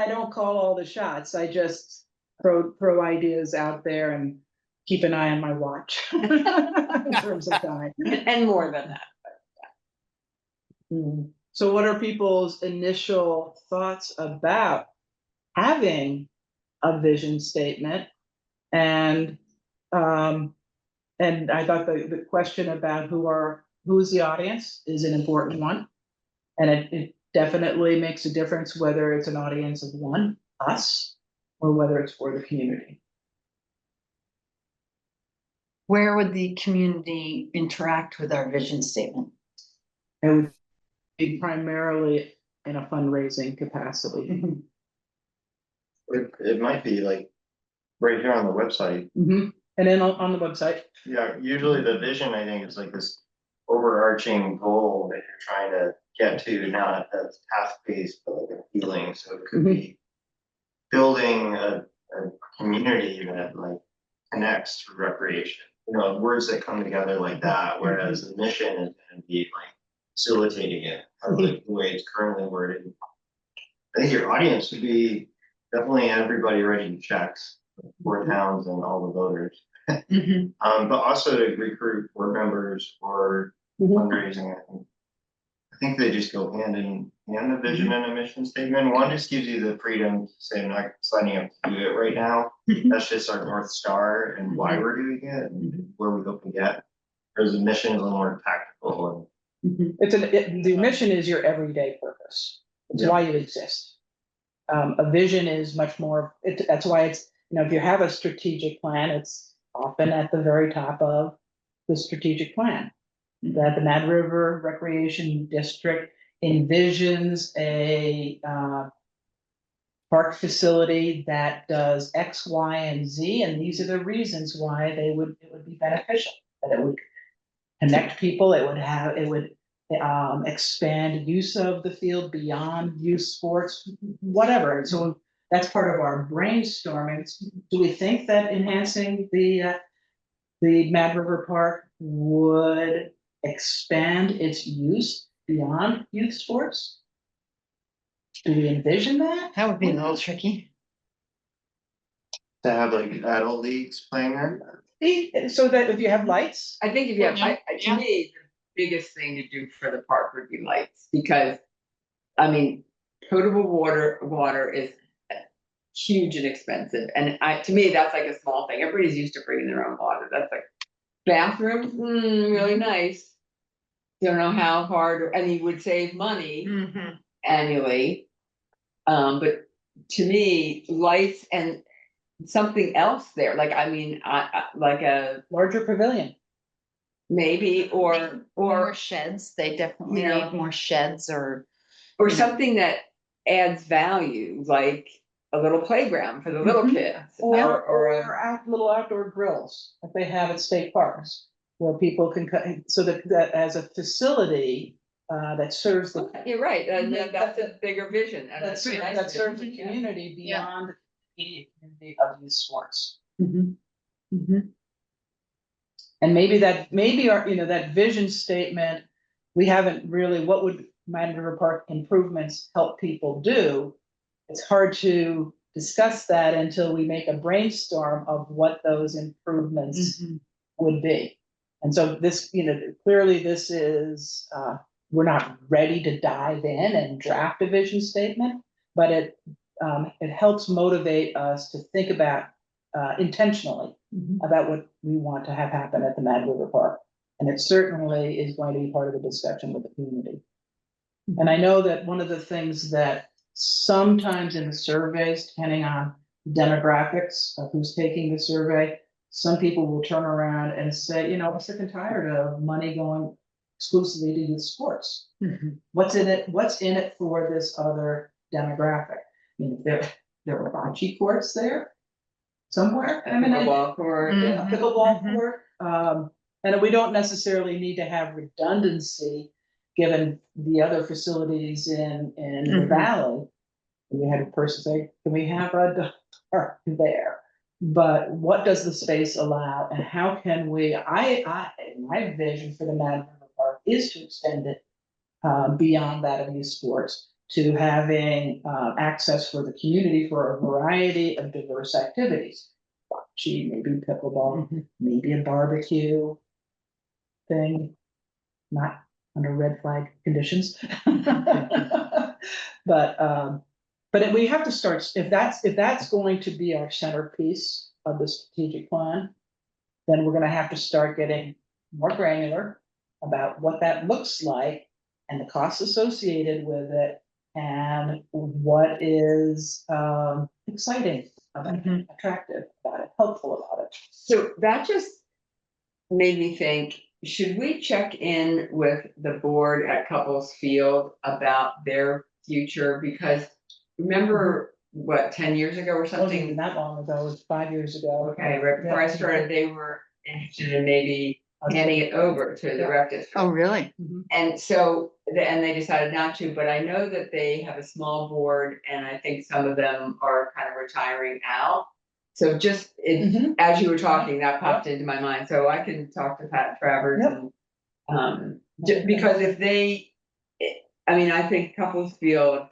don't call all the shots. I just throw ideas out there and keep an eye on my watch in terms of time. And more than that. So what are people's initial thoughts about having a vision statement? And I thought the question about who's the audience is an important one. And it definitely makes a difference whether it's an audience of one, us, or whether it's for the community. Where would the community interact with our vision statement? It would be primarily in a fundraising capacity. It might be like right here on the website. And then on the website, Yeah, usually the vision, I think, is like this overarching goal that you're trying to get to, not as task-based, but like a feeling, so it could be building a community that like connects through recreation, words that come together like that, whereas the mission is gonna be like facilitating it, or like the way it's currently worded. I think your audience would be definitely everybody writing checks, for towns and all the voters. But also to recruit board members or fundraising, I think they just go hand in hand, the vision and a mission statement. One just gives you the freedom to say, I'm not signing up to do it right now. That's just our North Star and why we're doing it and where we hope to get. Whereas the mission is a little more tactical the mission is your everyday purpose. It's Yeah. why you exist. A vision is much more, that's why it's, if you have a strategic plan, it's often at the very top of the strategic plan. That the Mad River Recreation District envisions a park facility that does X, Y, and Z, and these are the reasons why it would be beneficial. That it would connect people, it would expand use of the field beyond youth sports, whatever. And so that's part of our brainstorming. Do we think that enhancing the Mad River Park would expand its use beyond youth sports? Do we envision that? That would be a little tricky. to have like adult leagues playing there. So that if you have lights, I think if you have, Yeah. to me, the biggest thing to do for the park would be lights, because, I mean, potable water is huge and expensive, and to me, that's like a small thing, everybody's used to bringing their own water, that's like, bathrooms, really nice. Don't know how hard, and you would save money annually. But to me, lights and something else there, like, I mean, like a, larger pavilion. maybe, or More sheds, they definitely You know. need more sheds or. or you know. something that adds value, like a little playground for the little Mhm. kids. Or a- little outdoor grills that they have at state parks, where people can so that as a facility, that serves the. You're right, and that's a bigger vision. And That that's serves, nice that serves the vision, yeah. community Yeah. beyond the immediate community of youth sports. And maybe our, that vision statement, we haven't really, what would Mad River Park improvements help people do? It's hard to discuss that until we make a brainstorm of what those improvements would be. And so this, clearly this is, we're not ready to dive in and draft a vision statement, but it helps motivate us to think about intentionally about what we want to have happen at the Mad River Park. And it certainly is going to be part of the discussion with the community. And I know that one of the things that sometimes in the surveys, depending on demographics of who's taking the survey, some people will turn around and say, I'm sick and tired of money going exclusively to youth sports. What's in it for this other demographic? There are bocce courts there somewhere. Pickleball court, yeah. A pickleball court, and we don't necessarily need to have redundancy, given the other facilities in the valley. We had a person say, can we have a dog park there? But what does the space allow, and how can we, my vision for the Mad River Park is to extend it beyond that of youth sports, to having access for the community for a variety of diverse activities. Bocce, maybe pickleball, maybe a barbecue thing, not under red flag conditions. But we have to start, if that's going to be our centerpiece of the strategic plan, then we're gonna have to start getting more granular about what that looks like and the costs associated with it, and what is exciting about it, attractive about it, helpful about it. So that just made me think, should we check in with the board at Couples Field about their future? Because remember what, 10 years ago or It wasn't even something? that long ago, it was 5 years ago. Okay, right before I started, they were interested in maybe handing it over to the rec district. Oh, really? And so, and they decided not to, but I know that they have a small board and I think some of them are kind of retiring out. So just, Mhm. as you were talking, that popped into my mind, so I can talk to Pat Travers Yep. and. Because if they, I mean, I think Couplesfield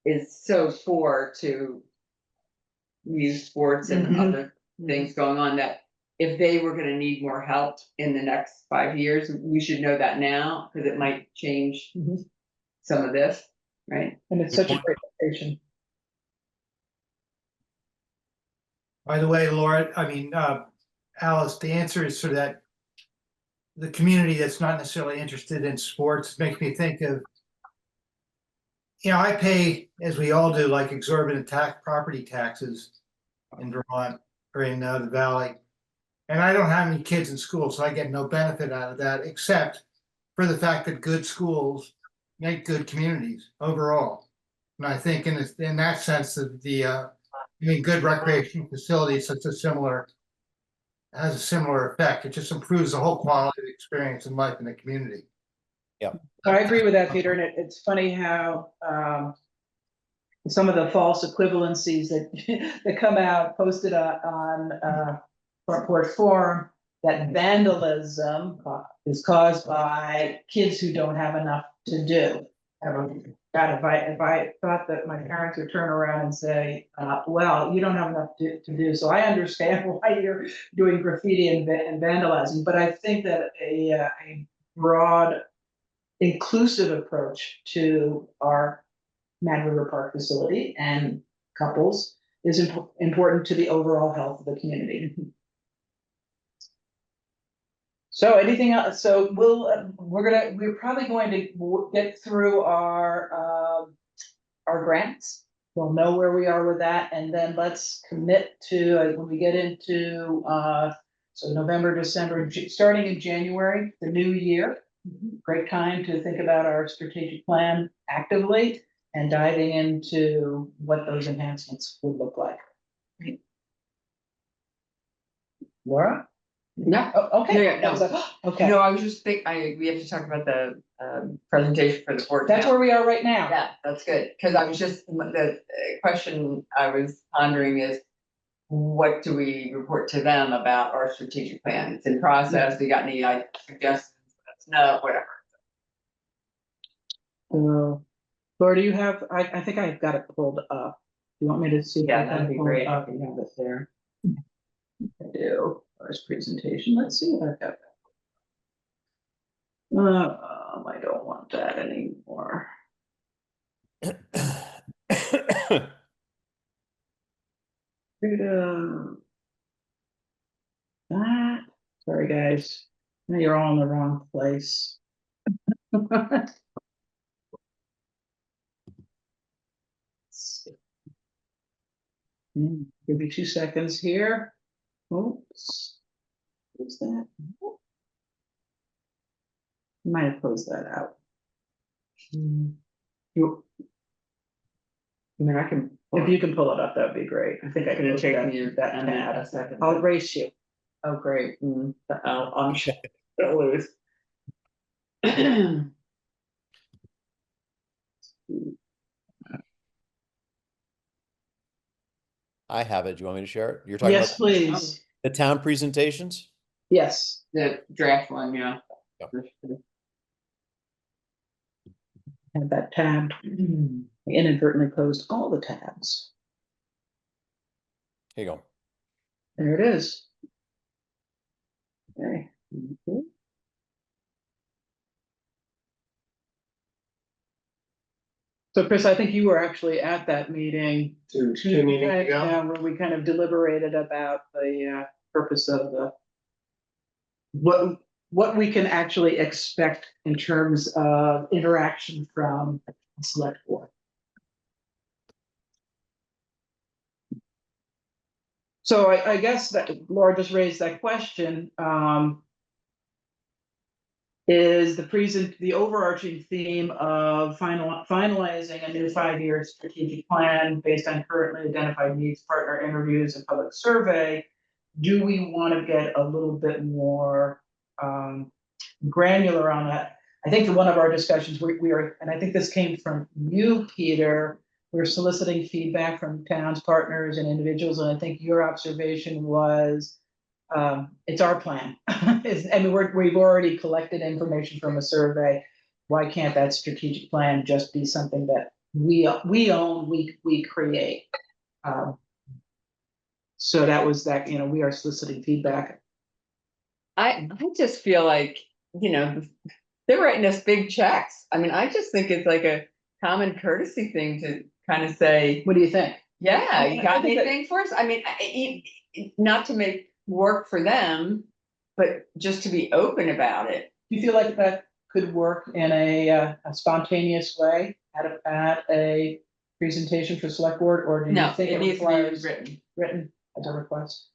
is so core to. Youth sports and Mhm. other things going on that if they were gonna need more help in the next 5 years, we should know that now, cause it might change. Mhm. Some of this, right? And it's Good such a point. great location. By the way, Laura, Alice, the answer is sort of that. The community that's not necessarily interested in sports makes me think of. I pay, as we all do, like exorbitant property taxes in Vermont or in the valley. And I don't have any kids in school, so I get no benefit out of that, except for the fact that good schools make good communities overall. And I think in that sense, good recreation facilities has a similar effect. It just improves the whole quality of the experience in life in the community. I agree with that, Peter, and it's funny how, some of the false equivalencies that, that come out posted on, Front Porch Forum, that vandalism is caused by kids who don't have enough to do. God, if I thought that my parents would turn around and say, well, you don't have enough to do, so I understand why you're doing graffiti and vandalizing, but I think that a broad, inclusive approach to our Mad River Park facility and couples is important to the overall health of the community. So anything else? So we're probably going to get through our grants. We'll know where we are with that, and then let's commit to, when we get into, so November, December, starting in January, the new year. Great time to think about our strategic plan actively and diving into what those enhancements would look like. Laura? Yeah. Oh, okay. Yeah, That was like, okay, No, I was just we have to talk about the presentation for the board. that's now. where we are right now. Yeah, that's good, cause I was just, the question I was pondering is. What do we report to them about our strategic plan? It's in process, we got any suggestions, let us know, whatever. Laura, do you have, I think I've got it pulled up. You want me to see? if I Yeah, can that'd be pull it great, up? if you have it there. I do, first presentation, let's see if I've got that. I don't want that anymore. That, sorry, guys, now you're all in the wrong place. Give me 2 seconds here. Oops. What's that? Might have closed that out. You, I mean, I can. if you can pull it up, that'd be great. I think I can It'll push take that, me that a tab. second. I'll erase you. Oh, great, I'm sure, gonna lose. I have it. Do you want me to share it? You're talking Yes, about please. the town presentations? Yes. The draft one, yeah. Yep. Have that tab. I inadvertently closed all the tabs. Here you go. There it is. Okay. So Chris, I think you were actually at that meeting. Two meetings Right, ago. where we kind of deliberated about the purpose of the. What we can actually expect in terms of interaction from the select board. So I guess that Laura just raised that question. is the overarching theme of finalizing a new 5-year strategic plan based on currently identified needs, partner interviews, and public survey. Do we want to get a little bit more granular on that? I think in one of our discussions, we are, and I think this came from you, Peter, we're soliciting feedback from towns, partners, and individuals, and I think your observation was, it's our plan. I mean, we've already collected information from a survey. Why can't that strategic plan just be something that we own, we create? So that was that, we are soliciting feedback. I just feel like, they're writing us big checks. I mean, I just think it's like a common courtesy thing to kind of say, What do you think? yeah, you I got think that- anything for us? I mean, not to make work for them, but just to be open about it. Do you feel like that could work in a spontaneous way at a presentation for select board, or do you No, think it it needs to requires be written. written as a request?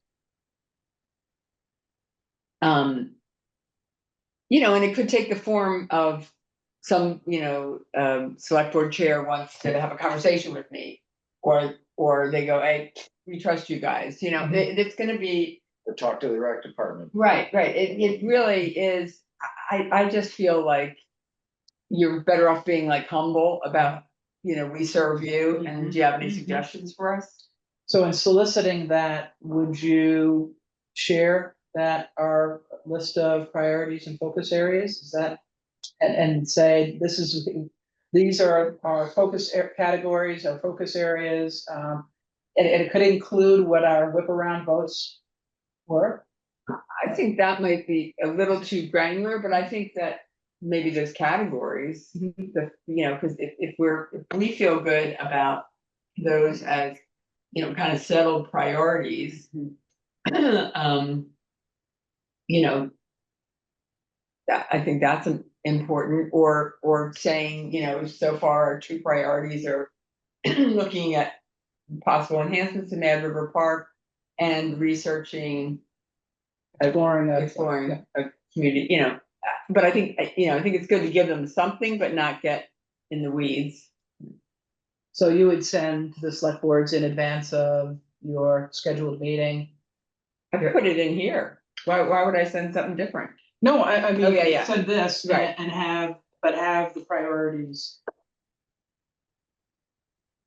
And it could take the form of some, select board chair wants to have a conversation with me. Or they go, hey, we trust you guys, it's gonna be. Or talk to the rec department. Right, it really is, I just feel like you're better off being like humble about, we serve you, and do you have any suggestions for us? So in soliciting that, would you share that our list of priorities and focus areas, is that, and say, these are our focus categories, our focus areas, and it could include what our whip around votes were? I think that might be a little too granular, but I think that maybe those categories, because if we feel good about those as, kind of settled priorities. I think that's important, or saying, so far our 2 priorities are looking at possible enhancements in Mad River Park and researching, Exploring a community, but I think it's good to give them something, but not get in the weeds. So you would send the select boards in advance of your scheduled meeting? I put it in here. Why would I send something different? No, I mean, Oh, yeah. send this Right. and have the priorities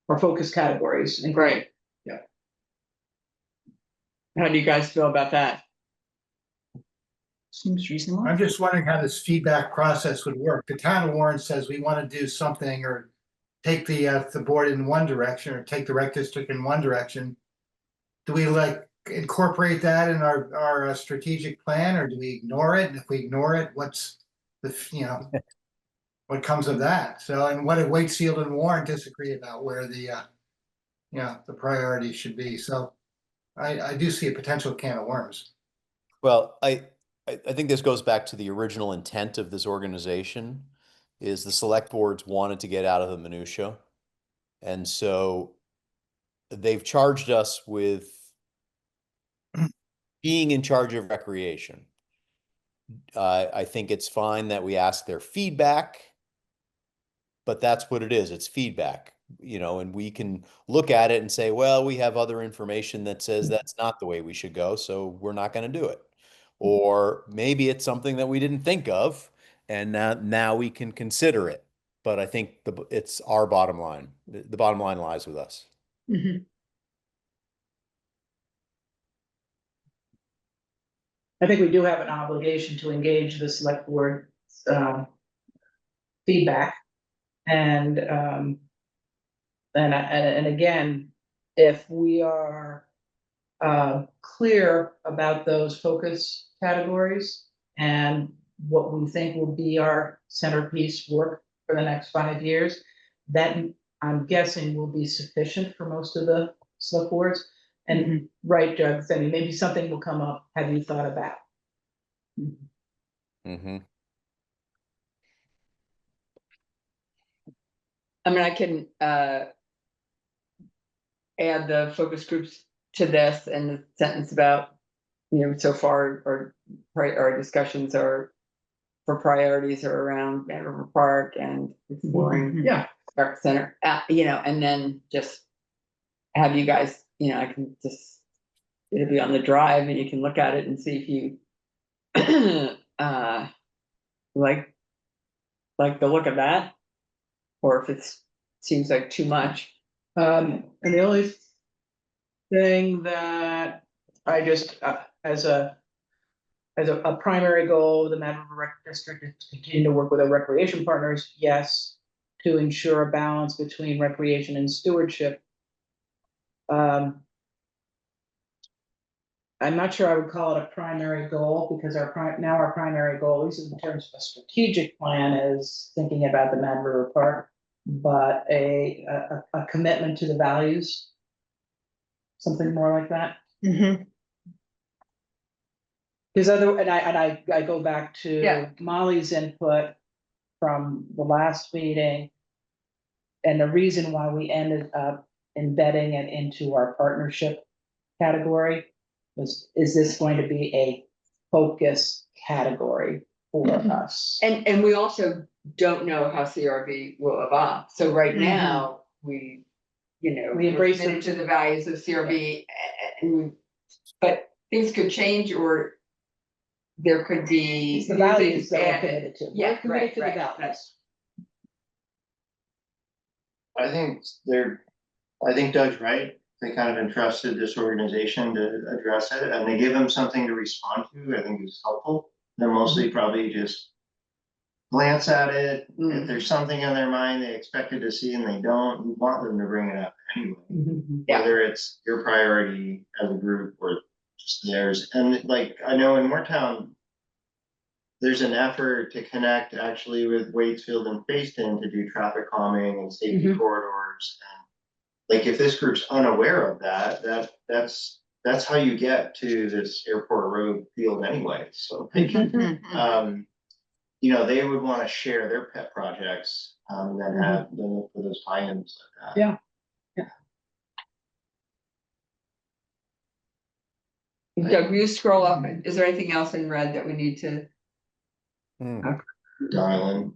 or focus categories. Right. Yeah. How do you guys feel about that? Seems reasonable. I'm just wondering how this feedback process would work. The town of Warren says we want to do something or take the board in one direction or take the rec district in one direction. Do we incorporate that in our strategic plan, or do we ignore it? And if we ignore it, what's what comes of that? So, and what did Waitsfield and Warren disagree about where the priorities should be? So I do see a potential can of worms. Well, I think this goes back to the original intent of this organization, is the select boards wanted to get out of the minutia. And so they've charged us with being in charge of recreation. I think it's fine that we ask their feedback, but that's what it is. It's feedback, and we can look at it and say, well, we have other information that says that's not the way we should go, so we're not going to do it. Or maybe it's something that we didn't think of, and now we can consider it. But I think it's our bottom line. The bottom line lies with us. Mhm. I think we do have an obligation to engage the select board feedback. And again, if we are clear about those focus categories and what we think will be our centerpiece work for the next 5 years, that I'm guessing will be sufficient for most of the select boards. And right, Doug, I mean, maybe something will come up. Have you thought about? Mm-hmm. I mean, I can add the focus groups to this, and the sentence about, so far our discussions are for priorities are around Van River Park and exploring Yeah, Rec Center, you know, and then just have you guys, you know, I can just, it'll be on the drive and you can look at it and see if you like the look of that, or if it's seems like too much. and the only thing that I just, as a primary goal of the Mad River Rec District is to continue to work with our recreation partners, yes, to ensure a balance between recreation and stewardship. I'm not sure I would call it a primary goal, because our primary goal, at least in terms of a strategic plan, is thinking about the Mad River Park, but a commitment to the values. Something more like that. Because I go back to Yeah. Molly's input from the last meeting. And the reason why we ended up embedding it into our partnership category is this going to be a focus category for us? And we also don't know how CRV will evolve. So right now, we, you know, We embrace we're committed to the values of CRV, but things could change, or there could be. It's the new values things that we're added. committed to. Yeah, We're committed to the right, values. I think Doug's right. They kind of entrusted this organization to address it, and they give them something to respond to. I think it's helpful. They're mostly probably just glance at it. If there's something on their mind they expected to see and they don't, we want them to bring it up anyway. Yeah. Whether it's your priority as a group or just theirs. And like, I know in Moortown, there's an effort to connect actually with Waitsfield and Facein to do traffic calming and safety corridors. And like, if this group's unaware of that, that's how you get to this airport road field anyway. So you know, they would want to share their pet projects, and then have them look for those tie-ins like that. Yeah. Doug, will you scroll up? Is there anything else in red that we need to? Darling.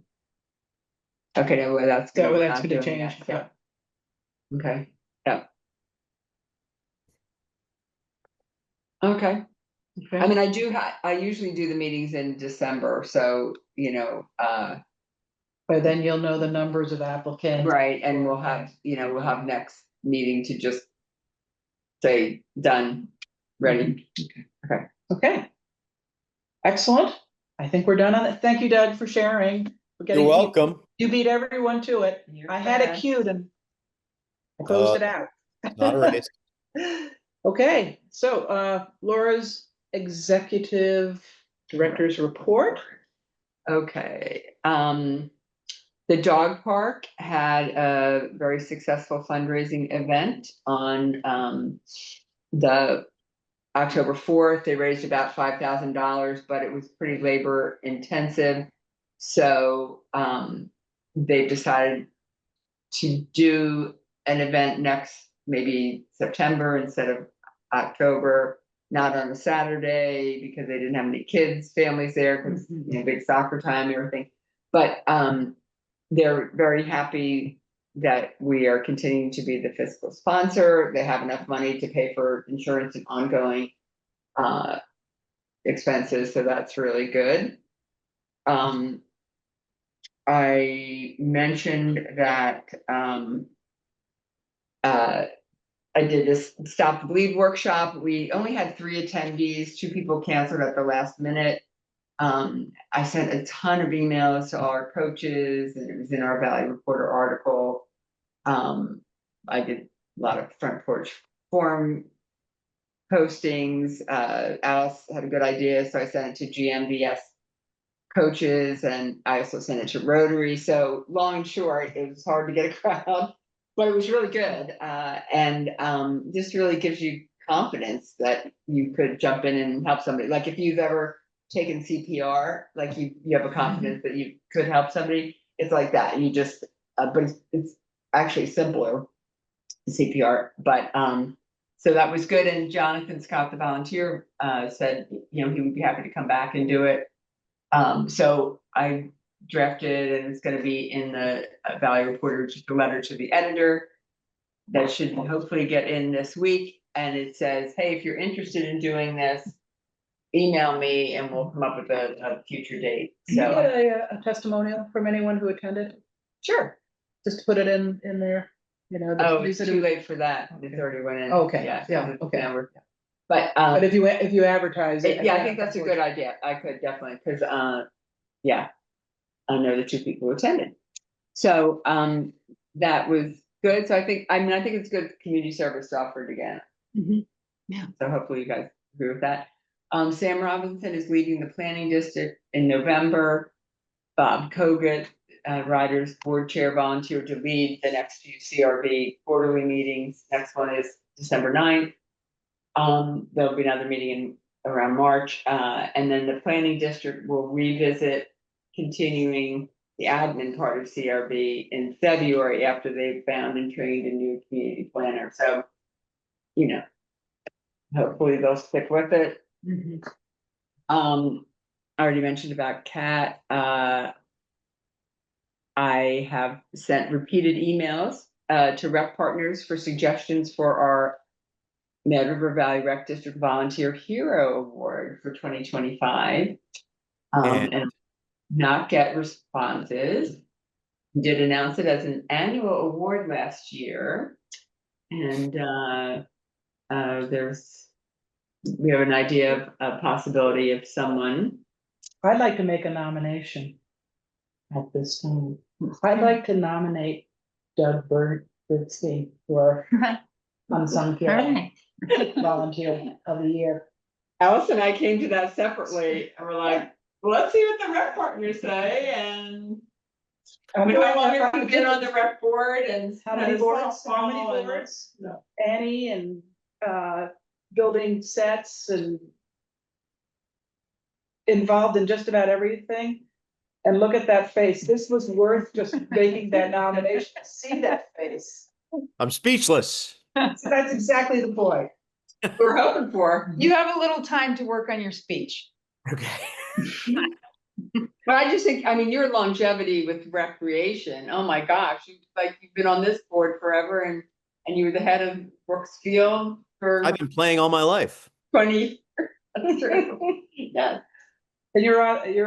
Okay, no, well, that's. Yeah, well, we're that's not gonna doing change, that, yeah. Okay, yeah. Okay, I mean, I usually do the meetings in December, so, you know, But then you'll know the numbers of applicants. right, and we'll have, you know, we'll have next meeting to just say, done, ready. Okay. Excellent. I think we're done on it. Thank you, Doug, for sharing. You're welcome. You beat everyone to it. I had it queued and I closed it out. Not a race. Okay, so Laura's executive director's report. Okay, the dog park had a very successful fundraising event on the October 4th. They raised about $5,000, but it was pretty labor intensive. So they've decided to do an event next, maybe September instead of October, not on a Saturday because they didn't have any kids, families there, because you know, big soccer time and everything. But they're very happy that we are continuing to be the fiscal sponsor. They have enough money to pay for insurance and ongoing expenses, so that's really good. I mentioned that I did this Stop the Bleed workshop. We only had 3 attendees, 2 people canceled at the last minute. I sent a ton of emails to all our coaches, and it was in our Valley Reporter article. I did a lot of front porch forum postings. Alice had a good idea, so I sent it to GMVS coaches, and I also sent it to Rotary. So long and short, it was hard to get a crowd, but it was really good. And this really gives you confidence that you could jump in and help somebody. Like if you've ever taken CPR, like you have a confidence that you could help somebody. It's like that. You just, but it's actually simpler CPR. But so that was good. And Jonathan Scott, the volunteer, said, you know, he would be happy to come back and do it. So I drafted, and it's gonna be in the Valley Reporter, just a letter to the editor. That should hopefully get in this week, and it says, hey, if you're interested in doing this, email me and we'll come up with a future date, Can you so. get a testimonial from anyone who attended? Sure. Just to put it in there, you know. the- Oh, these it's are too the- late for that, it's already went in. Okay, Yeah, yeah, okay. now we're- But, But if you advertise it. yeah, I think that's a good idea, I could definitely, cause, yeah. I know the 2 people who attended. So, that was good, so I think it's good community service offered again. Mhm. Yeah. So hopefully you guys agree with that. Sam Robinson is leading the planning district in November. Bob Kogut, Riders Board Chair, volunteered to lead the next few CRB quarterly meetings. Next one is December 9th. There'll be another meeting around March, and then the planning district will revisit continuing the admin part of CRB in February after they've found and trained a new community planner. So, you know, hopefully they'll stick with it. Mhm. I already mentioned about Kat. I have sent repeated emails to rep partners for suggestions for our Mad River Valley Rec District Volunteer Hero Award for 2025. And not get responses. Did announce it as an annual award last year. And we have an idea of a possibility of someone. I'd like to make a nomination at this time. I'd like to nominate Doug Birdstein for unsung hero Alright. volunteer of the year. Alice and I came to that separately, and we're like, well, let's see what the rep partners say, and how long have you been on the rep board, and How many boards? How many softball and- boards? No. Annie and building sets and involved in just about everything. And look at that face. This was worth just making that nomination. See that face. I'm speechless. So that's exactly the point. We're hoping for. You have a little time to work on your speech. Okay. But I just think, I mean, your longevity with recreation, oh my gosh, you've been on this board forever, and you were the head of Brooks Field for I've been playing all my life. 20. That's true. Yeah, And you're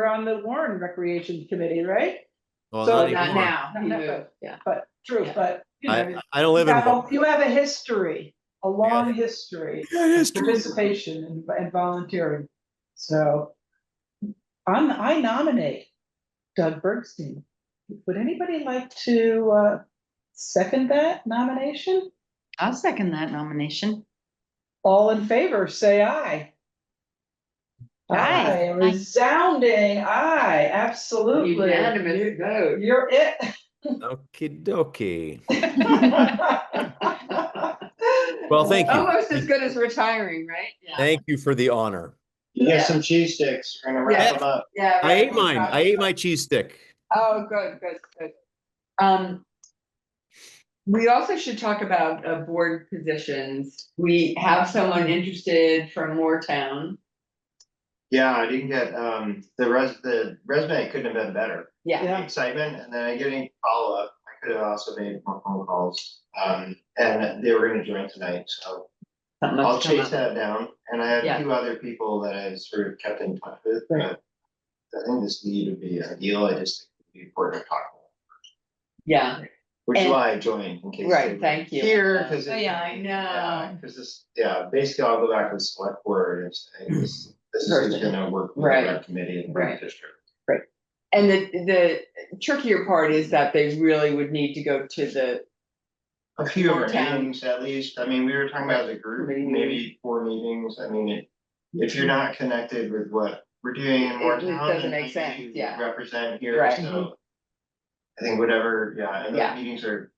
on the Warren Recreation Committee, right? Well, So not not anymore. now, he Not moved, yeah. But true, Yeah. but you know. I don't live in. You have a history, a long history. Participation and volunteering. So I nominate Doug Bergstein. Would anybody like to second that nomination? I'll second that nomination. All in favor, say aye. Aye. Resounding aye, absolutely. Unanimous vote. You're it. Okie dokie. Well, thank you. Almost as good as retiring, right? Yeah. Thank you for the honor. You get some cheese sticks, we're gonna wrap them up. Yeah. I ate mine. I ate my cheese stick. Oh, good. We also should talk about board positions. We have someone interested from Moortown. Yeah, I didn't get, the resume couldn't have been better. Yeah, Yeah. Excitement, and then getting follow-up, I could have also made more phone calls. And they were gonna join tonight, so something I'll must come chase up. that down. And I Yeah. have 2 other people that I sort of kept in touch with, Right. but I think this lead would be ideal, I just think it'd be important to talk about. Yeah, Which is And- why I joined, in case. Right, they thank you. Here, cause. Oh, yeah, I know. Cause this, basically I'll go back to the select board and say, this is who's Person. gonna work with Right. our committee and Right. our district. And the trickier part is that they really would need to go to the, A few of our Town. meetings at least, I mean, we were talking about as a group, Committee maybe 4 meetings, I mean, if you're not connected with what we're doing in more It town. doesn't then make maybe sense, you yeah. Represent here, Right. so. I think whatever, and Yeah. those meetings are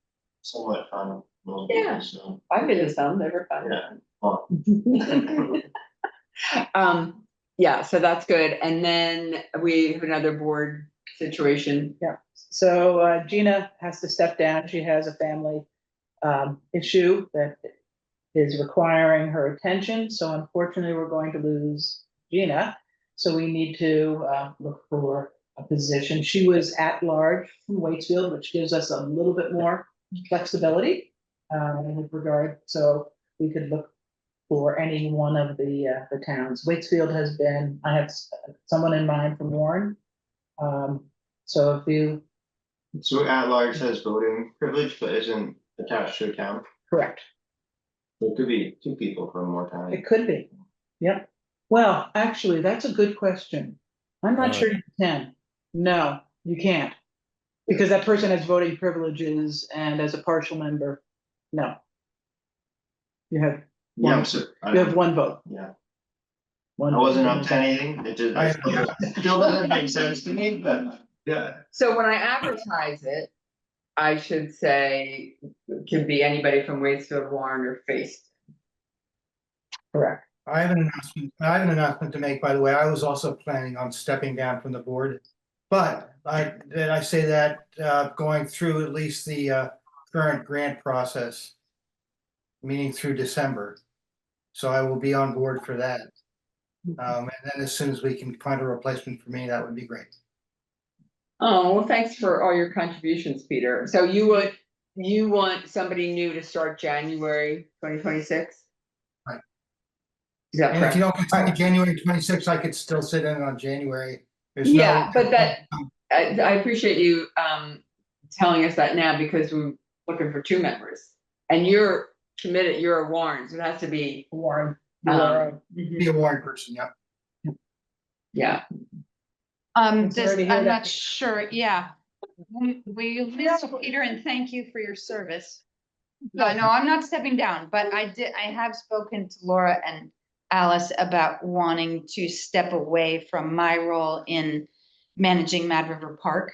somewhat fun, most Yeah. people, so, I've been to some, they were fun. yeah. Well, Yeah, so that's good. And then we have another board situation. So Gina has to step down. She has a family issue that is requiring her attention. So unfortunately, we're going to lose Gina. So we need to look for a position. She was at large from Waitsfield, which gives us a little bit more flexibility in regard, so we could look for any one of the towns. Waitsfield has been, I have someone in mind from Warren. So if you, So at-large has voting privilege, but isn't attached to a town. correct, It could be two people from more town. it could be, yep. Well, actually, that's a good question. I'm not sure you can. No, you can't. Because that person has voting privileges and as a partial member, no. You have, Yeah, one- I'm so, you have one vote. yeah, One I wasn't vote. up to anything, it just, I- still doesn't make sense to me, but, yeah. So when I advertise it, I should say, can be anybody from Waitsfield, Warren, or Facein. Correct. I have an announcement to make, by the way. I was also planning on stepping down from the board. But I say that going through at least the current grant process. Meaning through December. So I will be on board for that. And then as soon as we can find a replacement for me, that would be great. Oh, well, thanks for all your contributions, Peter. So you want somebody new to start January 2026? Right. Is that And if you correct? don't consider January 26th, I could still sit in on January. There's no- Yeah, but I appreciate you telling us that now because we're looking for two members. And you're committed, you're a Warren, so it has to be, Warren. Laura. Be a warrant person, yeah. yeah. I'm sorry This, to hear I'm that. not sure, yeah. We miss Peter and thank you for your service. I know I'm not stepping down, but I have spoken to Laura and Alice about wanting to step away from my role in managing Mad River Park.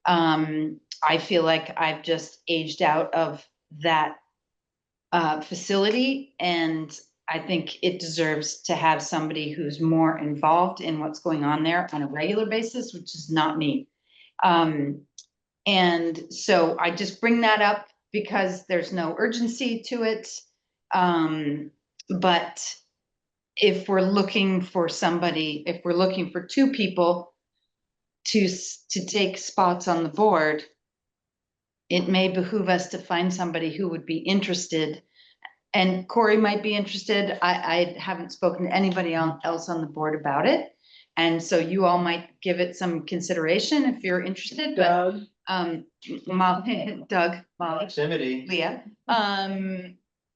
I feel like I've just aged out of that facility, and I think it deserves to have somebody who's more involved in what's going on there on a regular basis, which is not me. And so I just bring that up because there's no urgency to it. But if we're looking for somebody, if we're looking for two people to take spots on the board, it may behoove us to find somebody who would be interested. And Corey might be interested. I haven't spoken to anybody else on the board about it. And so you all might give it some consideration if you're interested, but Doug, Doug, Molly, Proximity. Leah,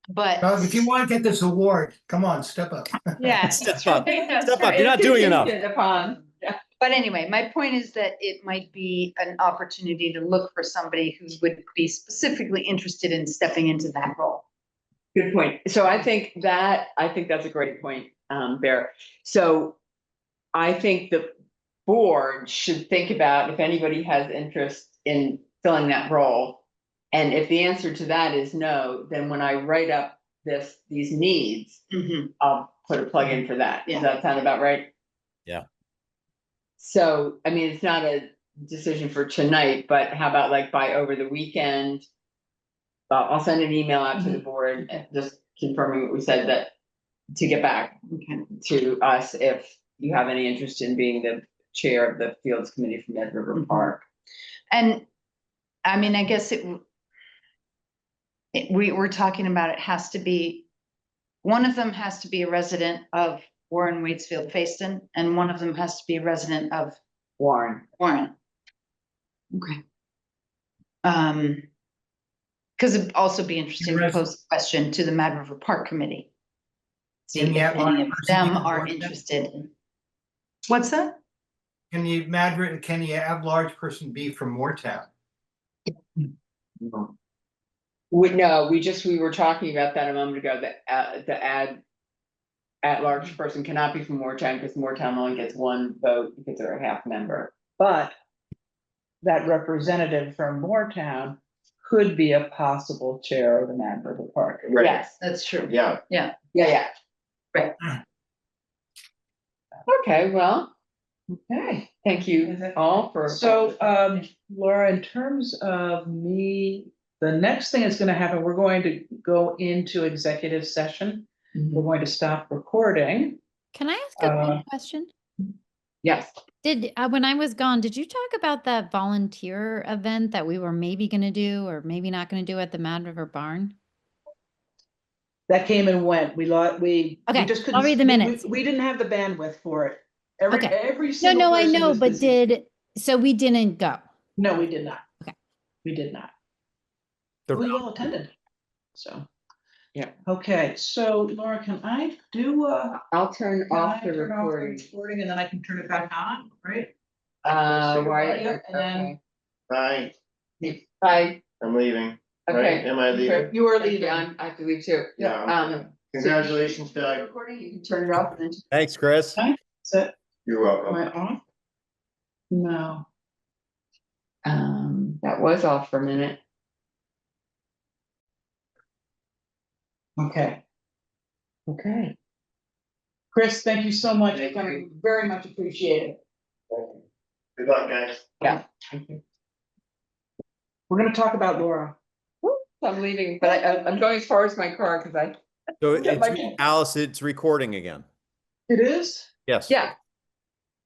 but. Doug, if you want to get this award, come on, step up. Yeah. Step up, step up, you're not doing enough. Contingent upon, yeah. But anyway, my point is that it might be an opportunity to look for somebody who would be specifically interested in stepping into that role. Good point. So I think that's a great point, Bear. So I think the board should think about if anybody has interest in filling that role. And if the answer to that is no, then when I write up these needs, I'll put a plug in for that. Yeah. Does that sound about right? Yeah. So, I mean, it's not a decision for tonight, but how about like by over the weekend? I'll send an email out to the board, just confirming what we said, that to get back to us if you have any interest in being the chair of the Fields Committee for Mad River Park. And I mean, I guess we're talking about it has to be, one of them has to be a resident of Warren, Waitsfield, Facein, and one of them has to be a resident of Warren. Warren. Okay. Because it'd also be interesting to pose a question to the Mad River Park Committee. See Can if the at-large any of person them be are board then? interested in. What's that? Can the at-large person be from Moortown? No, we were talking about that a moment ago, the at-large person cannot be from Moortown because Moortown only gets one vote because they're a half member. but that representative from Moortown could be a possible chair of the Mad River Park. Right. Yes, That's true. Yeah, yeah. Right. Okay, well, Okay. thank you all for. So, Laura, in terms of me, the next thing that's gonna happen, we're going to go into executive session. We're going to stop recording. Can I ask a Uh, quick question? Yes. Did, when I was gone, did you talk about that volunteer event that we were maybe gonna do or maybe not gonna do at the Mad River Barn? That came and went. We Okay, just couldn't. I'll read the minutes. We didn't have the bandwidth for it. Okay. Every No, single no, I person know, was but busy. so we didn't go. No, we did not. Okay. We did not. The We well attended, so. Yeah. Okay, so Laura, can I do, I'll turn can off I the turn off the recording. recording and then I can turn it back on, right? Right, Yep, and then- okay. Bye, Bye. I'm leaving. Right? Okay. Am I leaving? You are Thank you. leaving. I have to leave too. Yeah. Um. Congratulations, so Doug. Recording, you can turn it off and then. Thanks, Chris. Is You're am welcome. I off? No. That was off for a minute. Okay. Okay. Chris, thank you so much. Thank you. Very much appreciated. Good luck, guys. Yeah. We're gonna talk about Laura. I'm leaving, but I'm going as far as my car because I, So Yeah, it's, Michael. Alice, it's recording again. It is? Yes. yeah.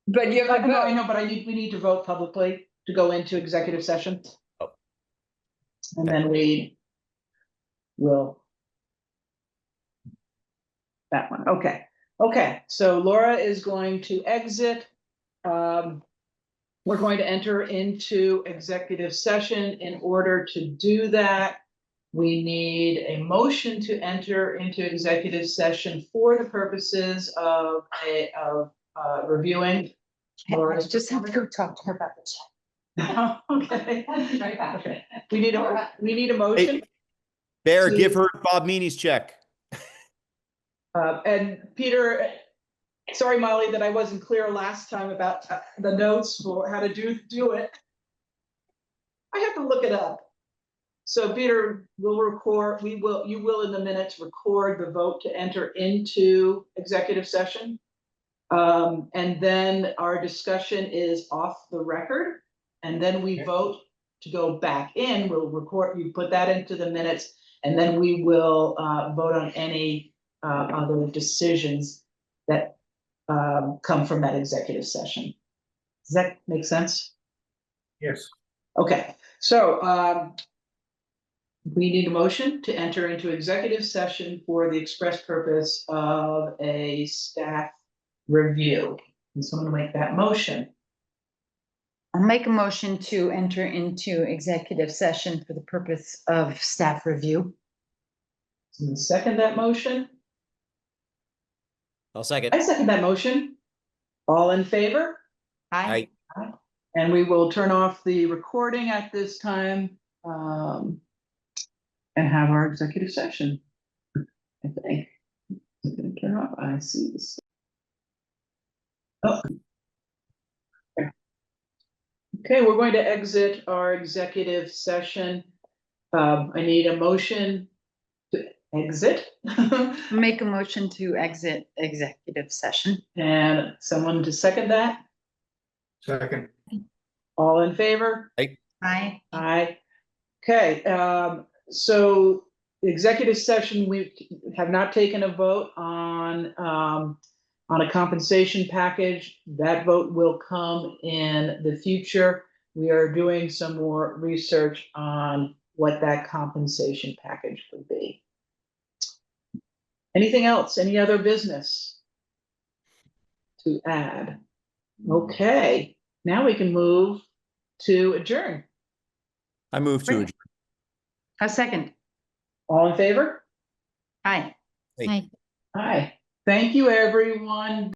But you have to I vote. know, but we need to vote publicly to go into executive session. Oh. And then we will. That one, okay. Okay, so Laura is going to exit. We're going to enter into executive session. In order to do that, we need a motion to enter into executive session for the purposes of reviewing. Laura's Just have to go talk to her about the check. Okay. Okay. We need a motion. Hey, Bear, To- give her Bob Meany's check. And Peter, sorry, Molly, that I wasn't clear last time about the notes for how to do it. I have to look it up. So Peter will record, you will in the minutes record the vote to enter into executive session. And then our discussion is off the record. And then we vote to go back in. We'll record, you put that into the minutes, and then we will vote on any other decisions that come from that executive session. Does that make sense? Yes. Okay, so we need a motion to enter into executive session for the express purpose of a staff review. And someone make that motion. I'll make a motion to enter into executive session for the purpose of staff review. Someone second that motion. I'll second. I second that motion. All in favor? Aye. And we will turn off the recording at this time. And have our executive session. I think. I'm gonna turn off, I see this. Oh. Okay, we're going to exit our executive session. I need a motion to exit. Make a motion to exit executive session. And someone to second that? Second. All in favor? Aye. Aye. Okay, so the executive session, we have not taken a vote on a compensation package. That vote will come in the future. We are doing some more research on what that compensation package would be. Anything else? Any other business to add? Okay, now we can move to adjourn. I move to adjourn. A second. All in favor? Aye. Hey. Hi. Aye. Thank you, everyone.